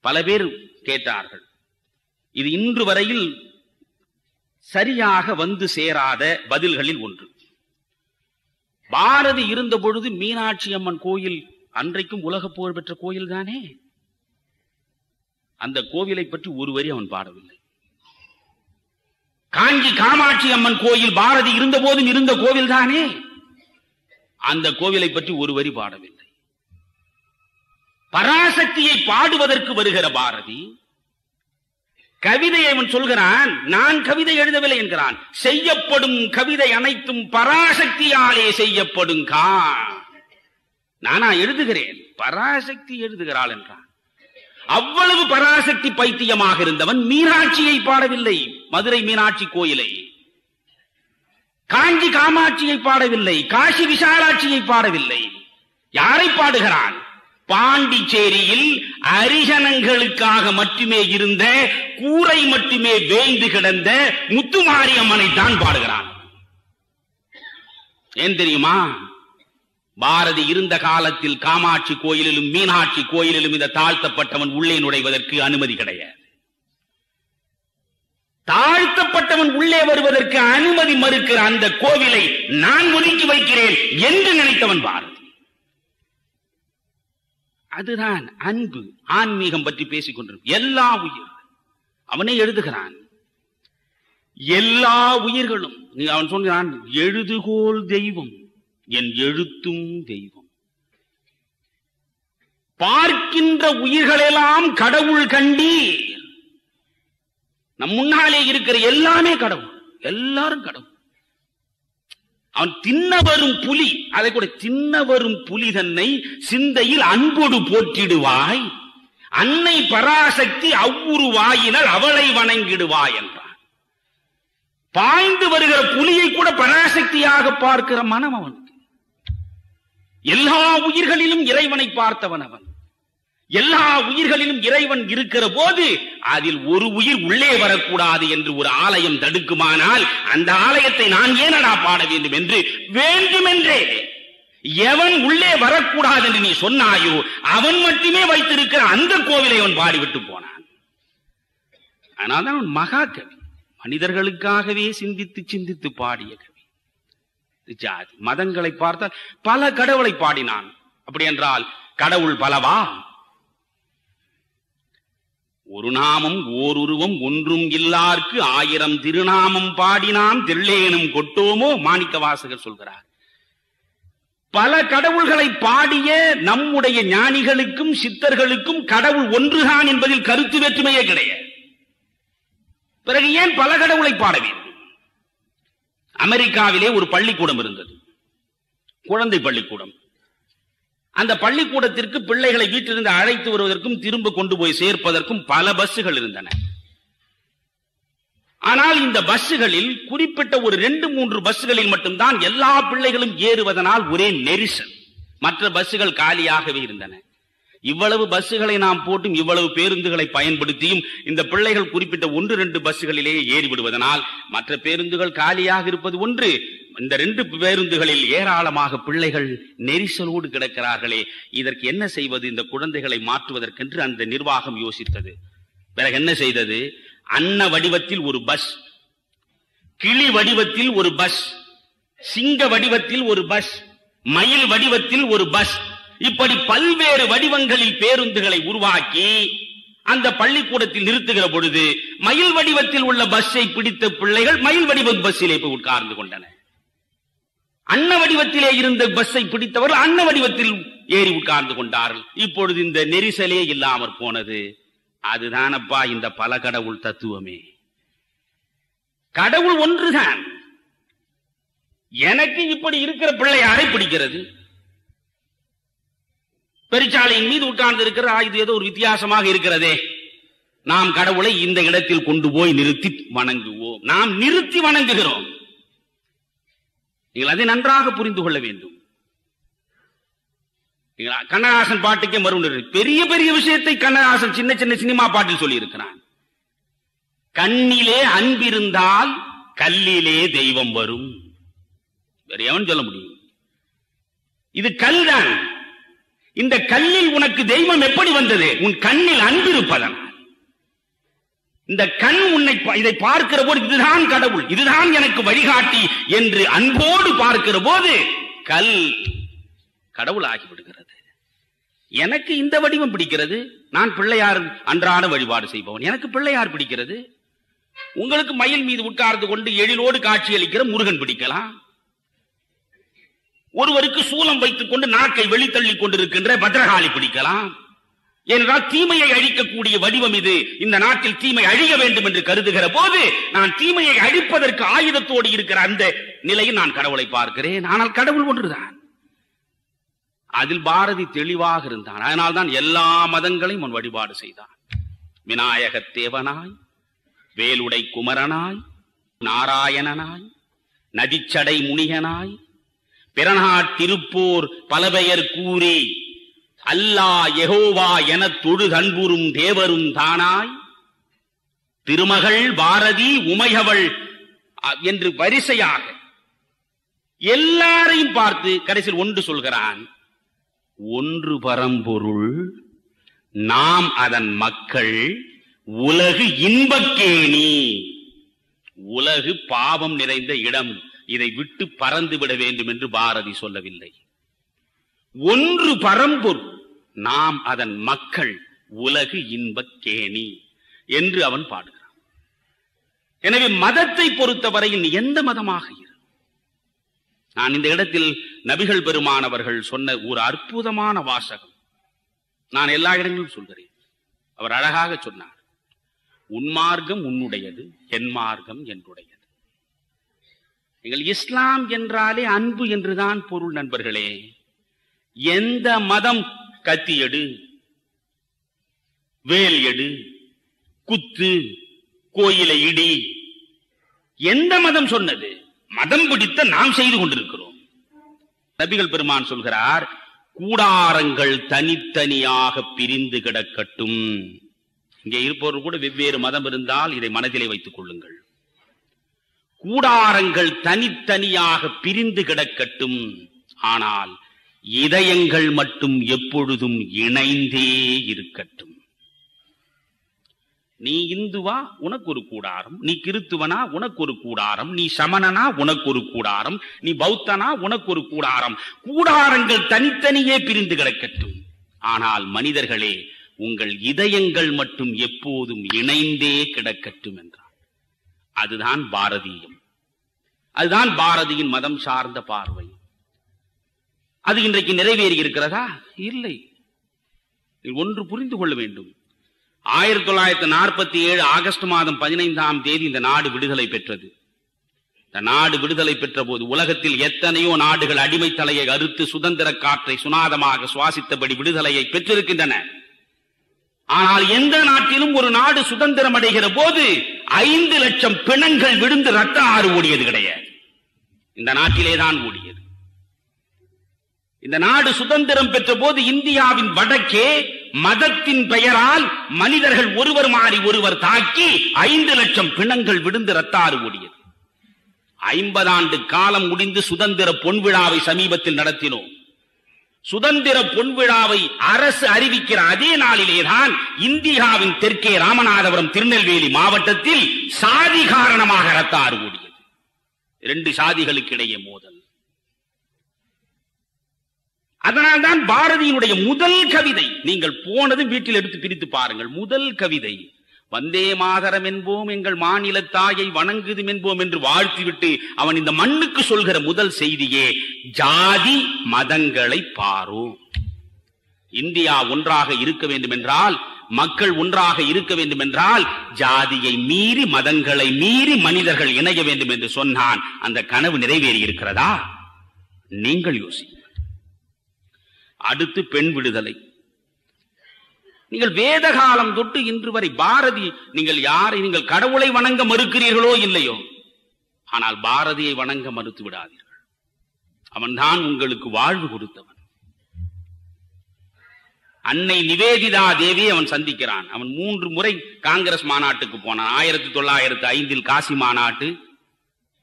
பல பேர் கேட்டார்கள், இது இன்று வரையில் சரியாக வந்து சேராத பதில்களில் ஒன்று. பாரதி இருந்த பொழுது மீனாட்சி அம்மன் கோயில் அன்றைக்கும் உலக புகழ் பெற்ற கோயில் தானே. அந்த கோவிலை பற்றி ஒரு வரி அவன் பாடவில்லை. காஞ்சி காமாட்சி அம்மன் கோயில் பாரதி இருந்த போதும் இருந்த கோவில் தானே. அந்த கோவிலை பற்றி ஒரு வரி பாடவில்லை. பராசக்தியை பாடுவதற்கு வருகிற பாரதி கவிதையை அவன் சொல்கிறான், நான் கவிதை எழுதவில்லை என்கிறான். செய்யப்படும் கவிதை அனைத்தும் பராசக்தியாலே செய்யப்படும். நானா எழுதுகிறேன், பராசக்தி எழுதுகிறாள் என்றான். அவ்வளவு பராசக்தி பைத்தியமாக இருந்தவன் மீனாட்சியை பாடவில்லை, மதுரை மீனாட்சி கோயிலை. காஞ்சி காமாட்சியை பாடவில்லை, காசி விசாலாட்சியை பாடவில்லை. யாரை பாடுகிறான்? பாண்டிச்சேரியில் அரிசனங்களுக்காக மட்டுமே இருந்த, கூரை மட்டுமே வேய்ந்து கிடந்த முத்துமாரியம்மனை தான் பாடுகிறான். ஏன் தெரியுமா? பாரதி இருந்த காலத்தில் காமாட்சி கோயிலிலும் மீனாட்சி கோயிலிலும் இந்த தாழ்த்தப்பட்டவன் உள்ளே நுழைவதற்கு அனுமதி கிடையாது. தாழ்த்தப்பட்டவன் உள்ளே வருவதற்கு அனுமதி மறுக்கிற அந்த கோவிலை நான் ஒதுக்கி வைக்கிறேன் என்று நினைத்தவன் பாரதி. அதுதான் அன்பு, ஆன்மீகம் பற்றி பேசிக் கொண்டிருக்கும். எல்லா உயிர் அவனே எழுதுகிறான், எல்லா உயிர்களும். அவன் சொல்கிறான், எழுதுகோள் தெய்வம், என் எழுத்தும் தெய்வம். பார்க்கின்ற உயிர்களெல்லாம் கடவுள் கண்டீர். நம் முன்னாலே இருக்கிற எல்லாமே கடவுள், எல்லாரும் கடவுள். அவன் தின்ன வரும் புலி, அதை கூட தின்ன வரும் புலி தன்னை சிந்தையில் அன்போடு போற்றிடுவாய், அன்னை பராசக்தி அவ்வுருவாயினால் அவளை வணங்கிடுவாய் என்றான். பாய்ந்து வருகிற புலியை கூட பராசக்தியாக பார்க்கிற மனம் அவனுக்கு. எல்லா உயிர்களிலும் இறைவனை பார்த்தவன் அவன். எல்லா உயிர்களிலும் இறைவன் இருக்கிற போது அதில் ஒரு உயிர் உள்ளே வரக்கூடாது என்று ஒரு ஆலயம் தடுக்குமானால் அந்த ஆலயத்தை நான் ஏனடா பாட வேண்டும் என்று வேண்டுமென்றே எவன் உள்ளே வரக்கூடாது என்று நீ சொன்னாயோ அவன் மட்டுமே வைத்திருக்கிற அந்த கோவிலை அவன் பாடிவிட்டு போனான். அதனால்தான் அவன் மகாகவி, மனிதர்களுக்காகவே சிந்தித்து சிந்தித்து பாடிய கவி. ஜாதி மதங்களை பார்த்தால் பல கடவுளை பாடினான். அப்படி என்றால் கடவுள் பலவா? ஒரு நாமம் ஓர் உருவம் ஒன்றும் இல்லார்க்கு 1000 திருநாமம் பாடினாம் தெள்ளேனும் கொட்டோமோ மாணிக்க வாசகர் சொல்கிறார். பல கடவுள்களை பாடிய நம்முடைய ஞானிகளுக்கும் சித்தர்களுக்கும் கடவுள் ஒன்றுதான் என்பதில் கருத்து வேற்றுமையே கிடையாது. பிறகு ஏன் பல கடவுளை பாட வேண்டும்? அமெரிக்காவிலே ஒரு பள்ளிக்கூடம் இருந்தது, குழந்தை பள்ளிக்கூடம். அந்த பள்ளிக்கூடத்திற்கு பிள்ளைகளை வீட்டிலிருந்து அழைத்து வருவதற்கும் திரும்ப கொண்டு போய் சேர்ப்பதற்கும் பல பஸ்ஸுகள் இருந்தன. ஆனால் இந்த பஸ்ஸுகளில் குறிப்பிட்ட ஒரு 2-3 பஸ்ஸுகளில் மட்டும்தான் எல்லா பிள்ளைகளும் ஏறுவதனால் ஒரே நெரிசல். மற்ற பஸ்ஸுகள் காலியாகவே இருந்தன. இவ்வளவு பஸ்ஸுகளை நாம் போட்டும் இவ்வளவு பேருந்துகளை பயன்படுத்தியும் இந்த பிள்ளைகள் குறிப்பிட்ட 1-2 பஸ்ஸுகளிலேயே ஏறிவிடுவதனால் மற்ற பேருந்துகள் காலியாக இருப்பது ஒன்று. இந்த 2 பேருந்துகளில் ஏராளமாக பிள்ளைகள் நெரிசலோடு கிடக்கிறார்களே, இதற்கு என்ன செய்வது? இந்த குழந்தைகளை மாற்றுவதற்கென்று அந்த நிர்வாகம் யோசித்தது. பிறகு என்ன செய்தது? அன்ன வடிவத்தில் ஒரு பஸ், கிளி வடிவத்தில் ஒரு பஸ், சிங்க வடிவத்தில் ஒரு பஸ், மயில் வடிவத்தில் ஒரு பஸ், இப்படி பல்வேறு வடிவங்களில் பேருந்துகளை உருவாக்கி அந்த பள்ளிக்கூடத்தில் நிறுத்துகிற பொழுது மயில் வடிவத்தில் உள்ள பஸ்ஸை பிடித்த பிள்ளைகள் மயில் வடிவ பஸ்ஸிலே போய் உட்கார்ந்து கொண்டன. அன்ன வடிவத்திலே இருந்த பஸ்ஸை பிடித்தவர்கள் அன்ன வடிவத்தில் ஏறி உட்கார்ந்து கொண்டார்கள். இப்பொழுது இந்த நெரிசலே இல்லாமற் போனது. அதுதானப்பா இந்த பல கடவுள் தத்துவமே. கடவுள் ஒன்றுதான். எனக்கு இப்படி இருக்கிற பிள்ளை யாரை பிடிக்கிறது? பெருச்சாலையின் மீது உட்கார்ந்து இருக்கிற இது ஏதோ ஒரு வித்தியாசமாக இருக்கிறதே, நாம் கடவுளை இந்த இடத்தில் கொண்டு போய் நிறுத்தி வணங்குவோம். நாம் நிறுத்தி வணங்குகிறோம். நீங்கள் அதை நன்றாக புரிந்து கொள்ள வேண்டும். கண்ணதாசன் பாட்டுக்கே மறுபடி பெரிய பெரிய விஷயத்தை கண்ணதாசன் சின்ன சின்ன சினிமா பாட்டில் சொல்லி இருக்கிறான். கண்ணிலே அன்பிருந்தால் கல்லிலே தெய்வம் வரும். வேற எவன் சொல்ல முடியும்? இது கல்தான். இந்த கல்லில் உனக்கு தெய்வம் எப்படி வந்தது? உன் கண்ணில் அன்பிருப்பதன். இந்த கண் உன்னை இதை பார்க்கிற போது இதுதான் கடவுள், இதுதான் எனக்கு வழிகாட்டி என்று அன்போடு பார்க்கிற போது கல் கடவுள் ஆகிவிடுகிறது. எனக்கு இந்த வடிவம் பிடிக்கிறது. நான் பிள்ளையார் அன்றாட வழிபாடு செய்பவன், எனக்கு பிள்ளையார் பிடிக்கிறது. உங்களுக்கு மயில் மீது உட்கார்ந்து கொண்டு எழிலோடு காட்சி அளிக்கிற முருகன் பிடிக்கலாம். ஒருவருக்கு சூலம் வைத்துக் கொண்டு நாக்கை வெளித்தள்ளி கொண்டிருக்கின்ற பத்ரகாளி பிடிக்கலாம். ஏனென்றால் தீமையை அழிக்கக்கூடிய வடிவம் இது. இந்த நாட்டில் தீமை அழிய வேண்டும் என்று கருதுகிற போது நான் தீமையை அழிப்பதற்கு ஆயுதத்தோடு இருக்கிற அந்த நிலையில் நான் கடவுளை பார்க்கிறேன். ஆனால் கடவுள் ஒன்றுதான். அதில் பாரதி தெளிவாக இருந்தான். அதனால்தான் எல்லா மதங்களையும் அவன் வழிபாடு செய்தான். விநாயக தேவனாய், வேலுடை குமரனாய், நாராயணனாய், நதிச்சடை முனிகனாய், பிறநாட்டிருப்போர் பல பெயர் கூறி அல்லா யெகோவா எனத் தொழுதன்புறும் தேவரும் தானாய், திருமகள் பாரதி உமையவள் என்று வரிசையாக எல்லாரையும் பார்த்து கடைசியில் ஒன்று சொல்கிறான். ஒன்று பரம்பொருள், நாம் அதன் மக்கள், உலகு இன்பக்கேணி. உலகு பாவம் நிறைந்த இடம், இதை விட்டு பறந்து விட வேண்டும் என்று பாரதி சொல்லவில்லை. ஒன்று பரம்பொருள், நாம் அதன் மக்கள், உலகு இன்பக்கேணி என்று அவன் பாடுகிறான். எனவே மதத்தை பொறுத்தவரையில் நீ எந்த மதமாக இரு. நான் இந்த இடத்தில் நபிகள் பெருமானவர்கள் சொன்ன ஒரு அற்புதமான வாசகம், நான் எல்லா இடங்களிலும் சொல்கிறேன். அவர் அழகாக சொன்னார், உன் மார்க்கம் உன்னுடையது, என் மார்க்கம் என்னுடையது. எங்கள் இஸ்லாம் என்றாலே அன்பு என்றுதான் பொருள். நண்பர்களே, எந்த மதம் கத்தி எடு, வேல் எடு, குத்து, கோயிலை இடி, எந்த மதம் சொன்னது? மதம் பிடித்த நாம் செய்து கொண்டிருக்கிறோம். நபிகள் பெருமான் சொல்கிறார், கூடாரங்கள் தனித்தனியாக பிரிந்து கிடக்கட்டும். இங்கே இருப்பவர்கள் கூட வெவ்வேறு மதம் இருந்தால் இதை மனதிலே வைத்துக் கொள்ளுங்கள். கூடாரங்கள் தனித்தனியாக பிரிந்து கிடக்கட்டும், ஆனால் இதயங்கள் மட்டும் எப்பொழுதும் இணைந்தே இருக்கட்டும். நீ இந்துவா, உனக்கு ஒரு கூடாரம். நீ கிறித்துவனா, உனக்கு ஒரு கூடாரம். நீ சமணனா, உனக்கு ஒரு கூடாரம். நீ பௌத்தனா, உனக்கு ஒரு கூடாரம். கூடாரங்கள் தனித்தனியே பிரிந்து கிடக்கட்டும், ஆனால் மனிதர்களே, உங்கள் இதயங்கள் மட்டும் எப்போதும் இணைந்தே கிடக்கட்டும் என்றார். அதுதான் பாரதியம். அதுதான் பாரதியின் மதம் சார்ந்த பார்வை. அது இன்றைக்கு நிறைவேறி இருக்கிறதா? இல்லை. ஒன்று புரிந்து கொள்ள வேண்டும். 1947 ஆகஸ்ட் மாதம் 15ஆம் தேதி இந்த நாடு விடுதலை பெற்றது. இந்த நாடு விடுதலை பெற்ற போது உலகத்தில் எத்தனையோ நாடுகள் அடிமை தலையை அறுத்து சுதந்திர காற்றை சுனாதமாக சுவாசித்தபடி விடுதலையை பெற்றிருக்கின்றன. ஆனால் எந்த நாட்டிலும் ஒரு நாடு சுதந்திரம் அடைகிற போது 5 லட்சம் பிணங்கள் விழுந்து ரத்த ஆறு ஓடியது கிடையாது. இந்த நாட்டிலேதான் ஓடியது. இந்த நாடு சுதந்திரம் பெற்ற போது இந்தியாவின் வடக்கே மதத்தின் பெயரால் மனிதர்கள் ஒருவர் மாறி ஒருவர் தாக்கி 5 லட்சம் பிணங்கள் விழுந்து ரத்தாறு ஓடியது. 50 ஆண்டு காலம் முடிந்து சுதந்திர பொன்விழாவை சமீபத்தில் நடத்தினோம். சுதந்திர பொன்விழாவை அரசு அறிவிக்கிற அதே நாளிலேதான் இந்தியாவின் தெற்கே ராமநாதபுரம் திருநெல்வேலி மாவட்டத்தில் சாதி காரணமாக ரத்தாறு ஓடியது. 2 சாதிகளுக்கு இடையே மோதல். அதனால்தான் பாரதியினுடைய முதல் கவிதை, நீங்கள் போனது வீட்டில் எடுத்து பிரித்து பாருங்கள், முதல் கவிதை வந்தே மாதரம் என்போம், எங்கள் மாநில தாயை வணங்குதும் என்போம் என்று வாழ்த்திவிட்டு அவன் இந்த மண்ணுக்கு சொல்கிற முதல் செய்தியே ஜாதி மதங்களை பாரோ. இந்தியா ஒன்றாக இருக்க வேண்டும் என்றால், மக்கள் ஒன்றாக இருக்க வேண்டும் என்றால், ஜாதியை மீறி மதங்களை மீறி மனிதர்கள் இணைய வேண்டும் என்று சொன்னான். அந்த கனவு நிறைவேறி இருக்கிறதா? நீங்கள் யோசி. அடுத்து பெண் விடுதலை. நீங்கள் வேத காலம் தொட்டு இன்று வரை பாரதி, நீங்கள் யாரை, நீங்கள் கடவுளை வணங்க மறுக்கிறீர்களோ இல்லையோ, ஆனால் பாரதியை வணங்க மறுத்து விடாதீர்கள். அவன்தான் உங்களுக்கு வாழ்வு கொடுத்தவன். அன்னை நிவேதிதா தேவியை அவன் சந்திக்கிறான். அவன் 3 முறை காங்கிரஸ் மாநாட்டுக்கு போனான். 1905 காசி மாநாட்டு,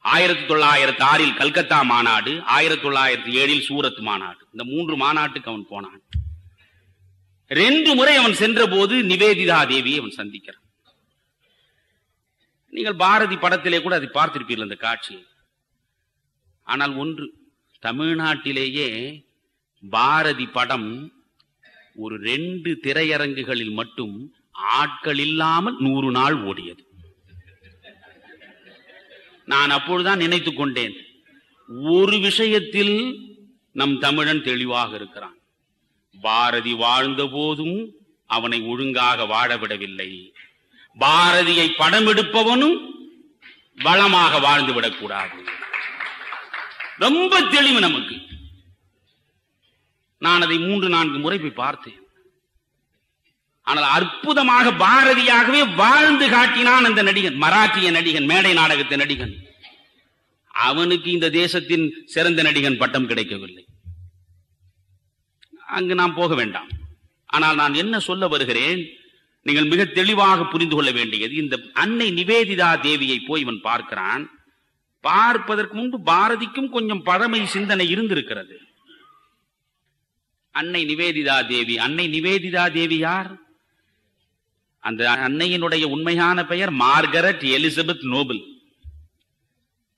1906 கல்கத்தா மாநாடு, 1907 சூரத் மாநாடு. இந்த 3 மாநாட்டுக்கு அவன் போனான். 2 முறை அவன் சென்ற போது நிவேதிதா தேவியை அவன் சந்திக்கிறான். நீங்கள் பாரதி படத்திலே கூட அதை பார்த்திருப்பீர்கள் அந்த காட்சியை. ஆனால் ஒன்று, தமிழ்நாட்டிலேயே பாரதி படம் ஒரு 2 திரையரங்குகளில் மட்டும் ஆட்கள் இல்லாமல் 100 நாள் ஓடியது. நான் அப்பொழுதுதான் நினைத்துக் கொண்டேன், ஒரு விஷயத்தில் நம் தமிழன் தெளிவாக இருக்கிறான். பாரதி வாழ்ந்த போதும் அவனை ஒழுங்காக வாழவிடவில்லை. பாரதியை படம் எடுப்பவனும் வளமாக வாழ்ந்து விடக்கூடாது. ரொம்ப தெளிவு நமக்கு. நான் அதை 3-4 முறை போய் பார்த்தேன். ஆனால் அற்புதமாக பாரதியாகவே வாழ்ந்து காட்டினான் அந்த நடிகன், மராட்டிய நடிகன், மேடை நாடகத்தின் நடிகன். அவனுக்கு இந்த தேசத்தின் சிறந்த நடிகன் பட்டம் கிடைக்கவில்லை. அங்கு நாம் போக வேண்டாம். ஆனால் நான் என்ன சொல்ல வருகிறேன், நீங்கள் மிக தெளிவாக புரிந்து கொள்ள வேண்டியது, இந்த அன்னை நிவேதிதா தேவியை போய் இவன் பார்க்கிறான். பார்ப்பதற்கு முன்பு பாரதிக்கும் கொஞ்சம் பழமை சிந்தனை இருந்திருக்கிறது. அன்னை நிவேதிதா தேவி, அன்னை நிவேதிதா தேவி யார்? அந்த அன்னையினுடைய உண்மையான பெயர் Margaret Elizabeth Nobel.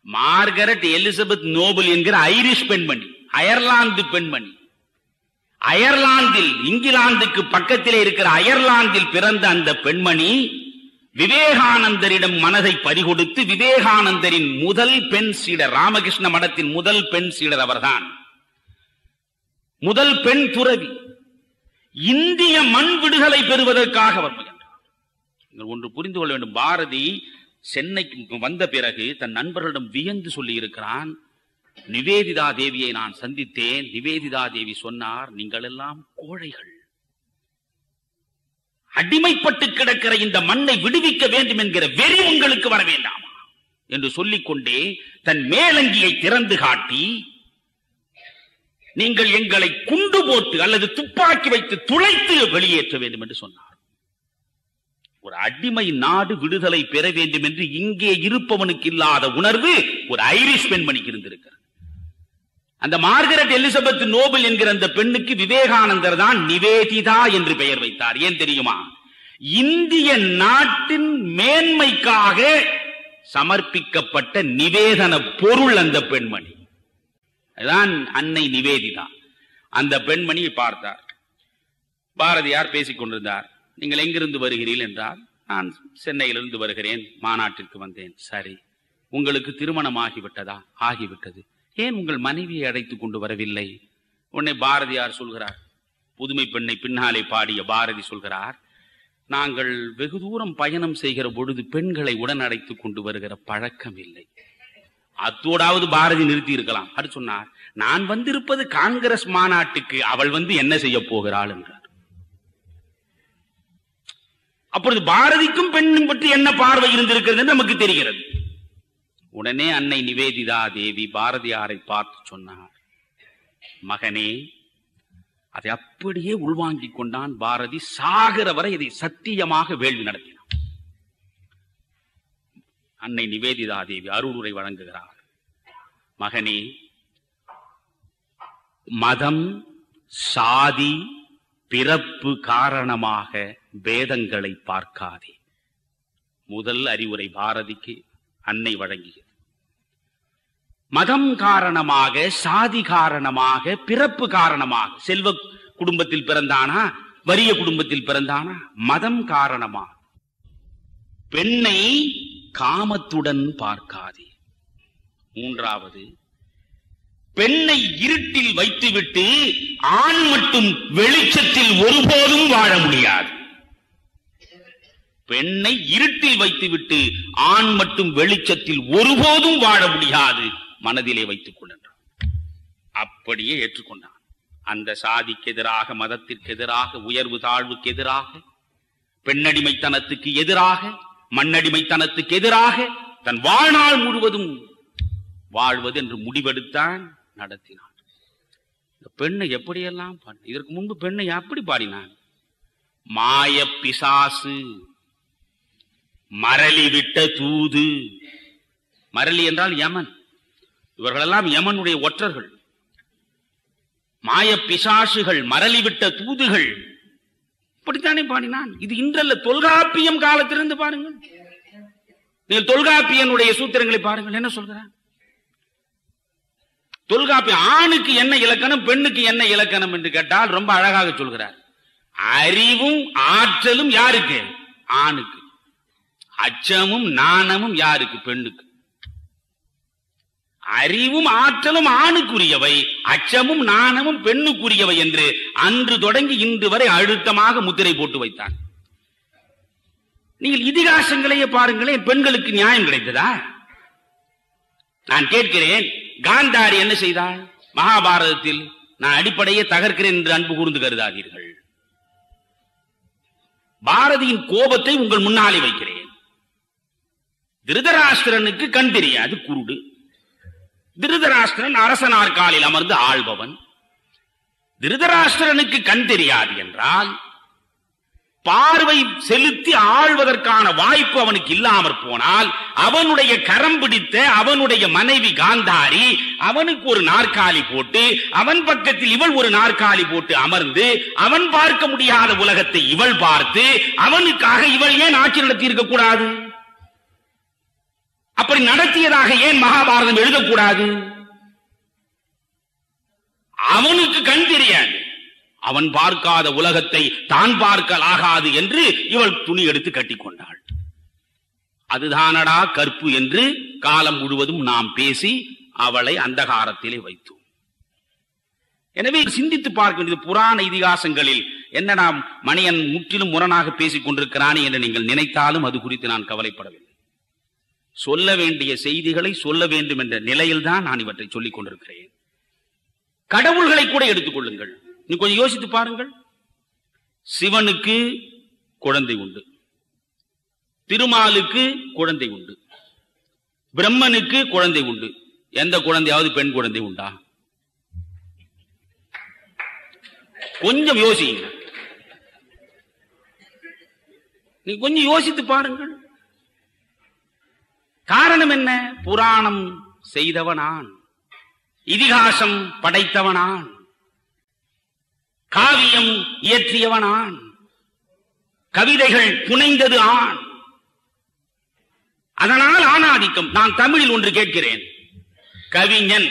Margaret Elizabeth Nobel என்கிற ஐரிஷ் பெண்மணி, அயர்லாந்து பெண்மணி. அயர்லாந்தில், இங்கிலாந்துக்கு பக்கத்திலே இருக்கிற அயர்லாந்தில் பிறந்த அந்த பெண்மணி விவேகானந்தரிடம் மனதை பறிகொடுத்து, விவேகானந்தரின் முதல் பெண் சீடர், ராமகிருஷ்ண மடத்தின் முதல் பெண் சீடர் அவர்தான். முதல் பெண் துறவி. இந்திய மண் விடுதலை பெறுவதற்காக அவர் முயன்றார். நீங்கள் ஒன்று புரிந்து கொள்ள வேண்டும். பாரதி சென்னைக்கு வந்த பிறகு தன் நண்பர்களிடம் வியந்து சொல்லி இருக்கிறான், நிவேதிதா தேவியை நான் சந்தித்தேன். நிவேதிதா தேவி சொன்னார், நீங்கள் எல்லாம் கோழைகள், அடிமைப்பட்டு கிடக்கிற இந்த மண்ணை விடுவிக்க வேண்டும் என்கிற வெறி உங்களுக்கு வர வேண்டாமா என்று சொல்லிக்கொண்டே தன் மேலங்கியை திறந்து காட்டி, நீங்கள் எங்களை குண்டு போட்டு அல்லது துப்பாக்கி வைத்து துளைத்து வெளியேற்ற வேண்டும் என்று சொன்னார். ஒரு அடிமை நாடு விடுதலை பெற வேண்டும் என்று இங்கே இருப்பவனுக்கு இல்லாத உணர்வு ஒரு ஐரிஷ் பெண்மணிக்கு இருந்திருக்கிறது. அந்த மார்கரெட் எலிசபெத் நோபல் என்கிற அந்த பெண்ணுக்கு விவேகானந்தர் தான் நிவேதிதா என்று பெயர் வைத்தார். ஏன் தெரியுமா? இந்திய நாட்டின் மேன்மைக்காக சமர்ப்பிக்கப்பட்ட நிவேதன பொருள் அந்த பெண்மணி. அதுதான் அன்னை நிவேதிதா. அந்த பெண்மணியை பார்த்தார். பாரதியார் பேசிக் கொண்டிருந்தார். நீங்கள் எங்கிருந்து வருகிறீர்கள் என்றார். நான் சென்னையிலிருந்து வருகிறேன், மாநாட்டிற்கு வந்தேன். சரி, உங்களுக்கு திருமணம் ஆகிவிட்டதா? ஆகிவிட்டது. ஏன் உங்கள் மனைவியை அழைத்துக் கொண்டு வரவில்லை? உடனே பாரதியார் சொல்கிறார், புதுமை பெண்ணை பின்னாலே பாடிய பாரதி சொல்கிறார், நாங்கள் வெகு தூரம் பயணம் செய்கிற பொழுது பெண்களை உடன் அழைத்துக் கொண்டு வருகிற பழக்கம் இல்லை. அத்தோடாவது பாரதி நிறுத்தி இருக்கலாம். அது சொன்னார், நான் வந்திருப்பது காங்கிரஸ் மாநாட்டுக்கு, அவள் வந்து என்ன செய்ய போகிறாள் என்றார். அப்பொழுது பாரதிக்கும் பெண்ணும் பற்றி என்ன பார்வை இருந்திருக்கிறது என்று நமக்கு தெரிகிறது. உடனே அன்னை நிவேதிதா தேவி பாரதியாரை பார்த்து சொன்னார், மகனே, அதை அப்படியே உள்வாங்கிக் கொண்டான் பாரதி. சாகிற வரை இதை சத்தியமாக வேள்வி நடத்தினான். அன்னை நிவேதிதா தேவி அருளுரை வழங்குகிறார். மகனே, மதம், சாதி, பிறப்பு காரணமாக வேதங்களை பார்க்காதே. முதல் அறிவுரை பாரதிக்கு அன்னை வழங்கியது. மதம் காரணமாக, சாதி காரணமாக, பிறப்பு காரணமாக, செல்வ குடும்பத்தில் பிறந்தானா, வறிய குடும்பத்தில் பிறந்தானா, மதம் காரணமாக பெண்ணை காமத்துடன் பார்க்காதே. மூன்றாவது, பெண்ணை இருட்டில் வைத்துவிட்டு ஆண் மட்டும் வெளிச்சத்தில் ஒருபோதும் வாழ முடியாது. பெண்ணை இருட்டில் வைத்துவிட்டு ஆண் மட்டும் வெளிச்சத்தில் ஒருபோதும் வாழ முடியாது, மனதிலே வைத்துக் கொண்டான். அப்படியே ஏற்றுக்கொண்டான். அந்த சாதிக்கு எதிராக, மதத்திற்கு எதிராக, உயர்வு தாழ்வுக்கு எதிராக, பெண்ணடிமைத்தனத்துக்கு எதிராக, மண்ணடிமைத்தனத்துக்கு எதிராக தன் வாழ்நாள் முழுவதும் வாழ்வது என்று முடிவெடுத்தான், நடத்தினான். இந்த பெண்ணை எப்படியெல்லாம் இதற்கு முன்பு பெண்ணை அப்படி பாடினான். மாய பிசாசு, மரளி விட்ட தூது. மரளி என்றால் யமன். இவர்களெல்லாம் யமனுடைய ஒற்றர்கள். மாய பிசாசுகள், மரளிவிட்ட தூதுகள், இப்படித்தானே பாடினான். இது இன்றல்ல, தொல்காப்பியம் காலத்திலிருந்து பாருங்கள். நீங்கள் தொல்காப்பியனுடைய சூத்திரங்களை பாருங்கள், என்ன சொல்கிறான் தொல்காப்பியம். ஆணுக்கு என்ன இலக்கணம், பெண்ணுக்கு என்ன இலக்கணம் என்று கேட்டால் ரொம்ப அழகாக சொல்கிறார். அறிவும் ஆற்றலும் யாருக்கு? ஆணுக்கு. அச்சமும் நாணமும் யாருக்கு? பெண்ணுக்கு. அறிவும் ஆற்றலும் ஆணுக்குரியவை, அச்சமும் நாணமும் பெண்ணுக்குரியவை என்று அன்று தொடங்கி இன்று வரை அழுத்தமாக முத்திரை போட்டு வைத்தான். நீங்கள் இதிகாசங்களையே பாருங்களேன், பெண்களுக்கு நியாயம் கிடைத்ததா? நான் கேட்கிறேன், காந்தாரி என்ன செய்தாள் மகாபாரதத்தில்? நான் அடிப்படையே தகர்க்கிறேன் என்று அன்பு கூர்ந்து கருதாதீர்கள். பாரதியின் கோபத்தை உங்கள் முன்னாலே வைக்கிறேன். திருதராஷ்டிரனுக்கு கண் தெரியாது, குருடு. திருதராஷ்டிரன் அரசனார் காலில் அமர்ந்து ஆள்பவன். திருதராஷ்டிரனுக்கு கண் தெரியாது என்றால் பார்வை செலுத்தி ஆள்வதற்கான வாய்ப்பு அவனுக்கு இல்லாமற் போனால், அவனுடைய கரம் பிடித்த அவனுடைய மனைவி காந்தாரி அவனுக்கு ஒரு நாற்காலி போட்டு, அவன் பக்கத்தில் இவள் ஒரு நாற்காலி போட்டு அமர்ந்து, அவன் பார்க்க முடியாத உலகத்தை இவள் பார்த்து, அவனுக்காக இவள் ஏன் ஆட்சி நடத்தி இருக்க கூடாது? அப்படி நடத்தியதாக ஏன் மகாபாரதம் எழுதக்கூடாது? அவனுக்கு கண் தெரியாது, அவன் பார்க்காத உலகத்தை தான் பார்க்கலாகாது என்று இவள் துணி எடுத்து கட்டிக்கொண்டாள். அதுதானடா கற்பு என்று காலம் முழுவதும் நாம் பேசி அவளை அந்தகாரத்திலே வைத்தோம். எனவே சிந்தித்து பார்க்க வேண்டியது, புராண இதிகாசங்களில் என்னடா மணியன் முற்றிலும் முரணாக பேசிக் கொண்டிருக்கிறான் என்று நீங்கள் நினைத்தாலும் அது குறித்து நான் கவலைப்படவில்லை. சொல்ல வேண்டிய செய்திகளை சொல்ல வேண்டும் என்ற நிலையில் தான் நான் இவற்றை சொல்லிக் கொண்டிருக்கிறேன். கடவுள்களை கூட எடுத்துக் கொள்ளுங்கள். நீ கொஞ்சம் யோசித்து பாருங்கள். சிவனுக்கு குழந்தை உண்டு, திருமாலுக்கு குழந்தை உண்டு, பிரம்மனுக்கு குழந்தை உண்டு. எந்த குழந்தையாவது பெண் குழந்தை உண்டா? கொஞ்சம் யோசிங்க. நீ கொஞ்சம் யோசித்து பாருங்கள். காரணம் என்ன? புராணம் செய்தவனான், இதிகாசம் படைத்தவனான், காவியம் இயற்றியவனான், கவிதைகள் புனைந்தது ஆண். அதனால் ஆணாதிக்கம். நான் தமிழில் ஒன்று கேட்கிறேன். கவிஞன்,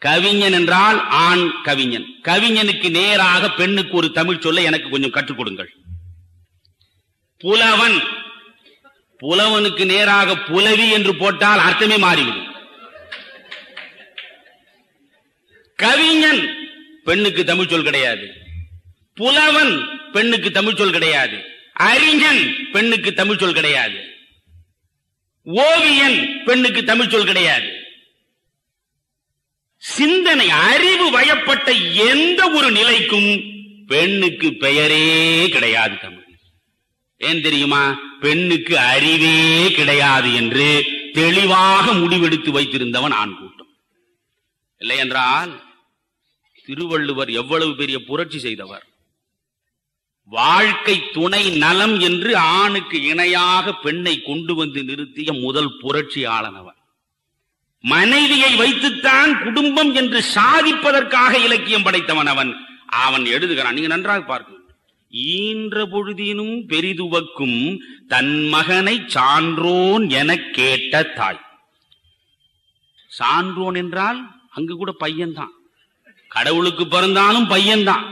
கவிஞன் என்றால் ஆண் கவிஞன். கவிஞனுக்கு நேராக பெண்ணுக்கு ஒரு தமிழ் சொல்ல எனக்கு கொஞ்சம் கற்றுக் கொடுங்கள். புலவன், புலவனுக்கு நேராக புலவி என்று போட்டால் அர்த்தமே மாறிவிடும். கவிஞன் பெண்ணுக்கு தமிழ் சொல் கிடையாது. புலவன் பெண்ணுக்கு தமிழ் சொல் கிடையாது. அறிஞன் பெண்ணுக்கு தமிழ் சொல் கிடையாது. ஓவியன் பெண்ணுக்கு தமிழ் சொல் கிடையாது. சிந்தனை அறிவு வயப்பட்ட எந்த ஒரு நிலைக்கும் பெண்ணுக்கு பெயரே கிடையாது தமிழ். ஏன் தெரியுமா? பெண்ணுக்கு அறிவே கிடையாது என்று தெளிவாக முடிவெடுத்து வைத்திருந்தவன் ஆண் கூட்டம். இல்லை என்றால் திருவள்ளுவர் எவ்வளவு பெரிய புரட்சி செய்தவர். வாழ்க்கை துணை நலம் என்று ஆணுக்கு இணையாக பெண்ணை கொண்டு வந்து நிறுத்திய முதல் புரட்சியாளனவர். மனைவியை வைத்துத்தான் குடும்பம் என்று சாதிப்பதற்காக இலக்கியம் படைத்தவன் அவன். அவன் எழுதுகிறான், நீங்க நன்றாக பார்க்க. ஈன்ற பொழுதினும் பெரிதுவக்கும் தன் மகனை சான்றோன் என கேட்ட தாய். சான்றோன் என்றால் அங்கு கூட பையன்தான். கடவுளுக்கு பிறந்தாலும் பையன்தான்.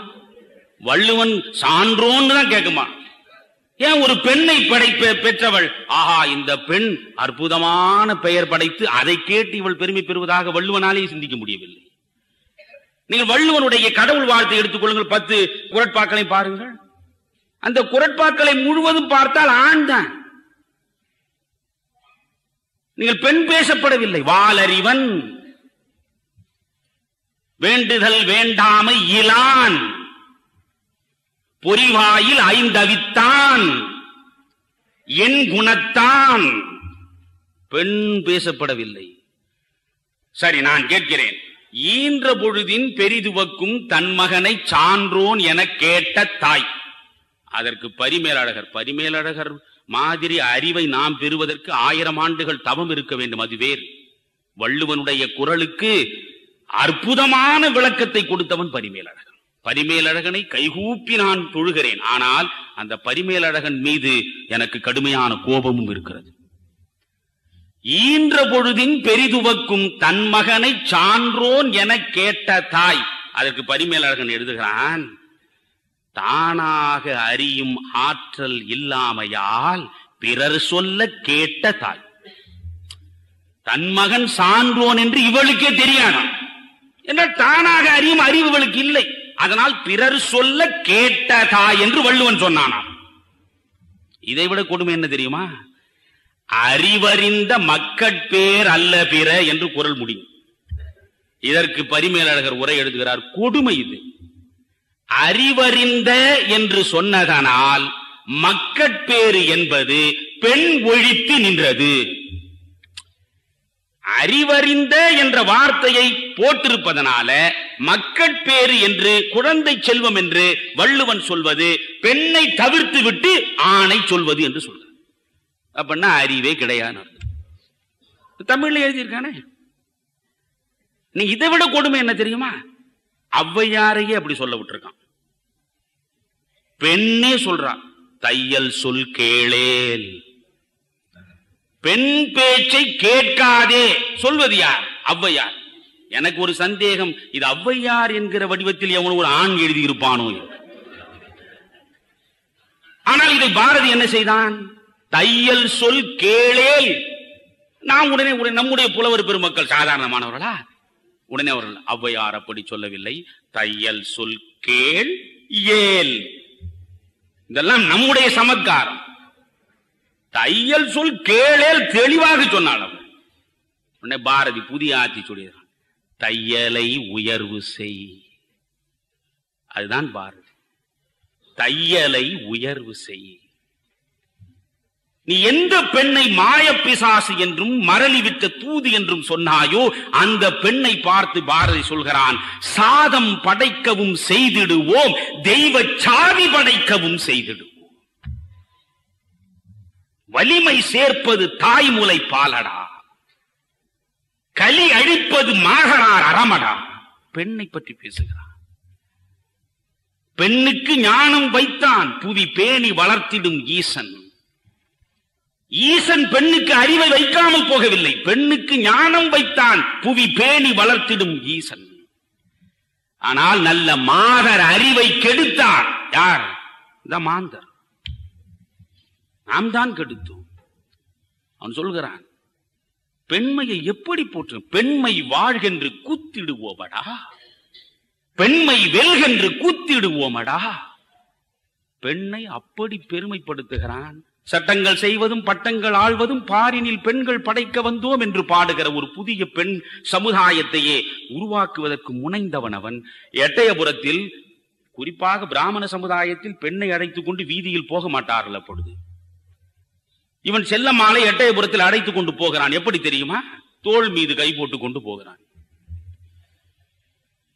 வள்ளுவன் சான்றோன்னு தான் கேட்குமா? ஏன் ஒரு பெண்ணை பெற்றவள், ஆஹா இந்த பெண் அற்புதமான பெயர் படைத்து அதை கேட்டு இவள் பெருமை பெறுவதாக வள்ளுவனாலே சிந்திக்க முடியவில்லை. நீங்கள் வள்ளுவனுடைய கடவுள் வாழ்த்தை எடுத்துக்கொள்ளுங்கள். 10 குறட்பாக்களை பாருங்கள். அந்த குறட்பாக்களை முழுவதும் பார்த்தால் ஆண் தான். நீங்கள் பெண் பேசப்படவில்லை. வாளறிவன், வேண்டுதல் வேண்டாமை இலான், பொறிவாயில் 5 அவித்தான், என் குணத்தான். பெண் பேசப்படவில்லை. சரி, நான் கேட்கிறேன். ஈன்ற பொழுதின் பெரிதுவக்கும் தன் மகனை சான்றோன் என கேட்ட தாய். அதற்கு பரிமேலழகர் மாதிரி அறிவை நாம் பெறுவதற்கு 1000 ஆண்டுகள் தவம் இருக்க வேண்டும். அது வேறு. வள்ளுவனுடைய குரலுக்கு அற்புதமான விளக்கத்தை கொடுத்தவன் பரிமேலழகன். பரிமேலழகனை கைகூப்பி நான் தொழுகிறேன். ஆனால் அந்த பரிமேலழகன் மீது எனக்கு கடுமையான கோபமும் இருக்கிறது. ஈன்ற பொழுதின் பெரிதுவக்கும் தன் மகனை சான்றோன் என கேட்ட தாய். அதற்கு பரிமேலழகன் எழுதுகிறான், தானாக அறியும் ஆற்றல் இல்லாமையால் பிறர் சொல்ல கேட்ட தாய். தன் மகன் சான்றோன் என்று இவளுக்கே தெரியாதாம். என்றால் தானாக அறியும் அறிவு இவளுக்கு இல்லை. அதனால் பிறர் சொல்ல கேட்ட தாய் என்று வள்ளுவன் சொன்னானாம். இதைவிட கொடுமை என்ன தெரியுமா? அறிவறிந்த மக்கட்பேர் அல்ல பிற என்று குரல் முடியும். இதற்கு பரிமேலழகர் உரை எழுதுகிறார். கொடுமை இது. அறிவறிந்த என்று சொன்னதனால் மக்கட்பேறு என்பது பெண் ஒழித்து நின்றது. அறிவறிந்த என்ற வார்த்தையை போட்டிருப்பதனால மக்கட்பேறு என்று, குழந்தை செல்வம் என்று வள்ளுவன் சொல்வது பெண்ணை தவிர்த்து விட்டு ஆணை சொல்வது என்று சொல்றார். அப்படின்னா அறிவே கிடையாது. தமிழ்ல எழுதியிருக்கானே. நீ இதை விட கொடுமை என்ன தெரியுமா? ஔவையாரையே அப்படி சொல்ல விட்டுருக்கான். பெண்ணே சொல்றா, தையல் சொல் கேளேல், பெண் பேச்சை கேட்காதே. சொல்வது யார்? ஔவையார். எனக்கு ஒரு சந்தேகம், இது ஔவையார் என்கிற வடிவத்தில் எவனோ ஒரு ஆண் எழுதியிருப்பானோ. ஆனால் இதை பாரதி என்ன செய்தான்? தையல் சொல் கேளேல். நாம் உடனே நம்முடைய புலவர் பெருமக்கள் சாதாரணமானவர்களா? உடனே அவர்கள் ஔவையார் அப்படி சொல்லவில்லை. தையல் சொல் கேள் ஏல். இதெல்லாம் நம்முடைய சமத்காரம். தையல் சொல் கேளேல் தெளிவாக சொன்னாள். உடனே பாரதி புதிய ஆட்சி சொல்லிடுறான், தையலை உயர்வு செய். அதுதான் பாரதி. தையலை உயர்வு செய். நீ எந்த பெண்ணை மாயப்பிசாசு என்றும் மரளி விட்ட தூது என்றும் சொன்னாயோ அந்த பெண்ணை பார்த்து பாரதி சொல்கிறான், சாதம் படைக்கவும் செய்திடுவோம், தெய்வ சாதி படைக்கவும் செய்திடுவோம். வலிமை சேர்ப்பது தாய்முலை பாலடா, கலி அழிப்பது மாகரார் அறமடா. பெண்ணை பற்றி பேசுகிறான். பெண்ணுக்கு ஞானம் வைத்தான், புவி பேணி வளர்த்திடும் ஈசன். ஈசன் பெண்ணுக்கு அறிவை வைக்காமல் போகவில்லை, பெண்ணுக்கு ஞானம் வைத்தான், புவி பேணி வளர்த்திடும் ஈசன். ஆனால் நல்ல மாதர் அறிவை கெடுத்தார். யார்? இந்த மாந்தர். நாம் தான் கெடுத்தோம். அவன் சொல்கிறான், பெண்மையை எப்படி போற்று? பெண்மை வாழ்கென்று கூத்திடுவோமடா, பெண்மை வெல்கென்று கூத்திடுவோமடா. பெண்ணை அப்படி பெருமைப்படுத்துகிறான். சட்டங்கள் செய்வதும் பட்டங்கள் ஆள்வதும் பாரினில் பெண்கள் படைக்க வந்தோம் என்று பாடுகிற ஒரு புதிய பெண் சமுதாயத்தையே உருவாக்குவதற்கு முனைந்தவன் அவன். எட்டயபுரத்தில் குறிப்பாக பிராமண சமுதாயத்தில் பெண்ணை அழைத்துக் கொண்டு வீதியில் போக மாட்டார்கள். அப்பொழுது இவன் செல்லம்மாளை எட்டயபுரத்தில் அழைத்துக் கொண்டு போகிறான். எப்படி தெரியுமா? தோள் மீது கை போட்டுக் கொண்டு போகிறான்.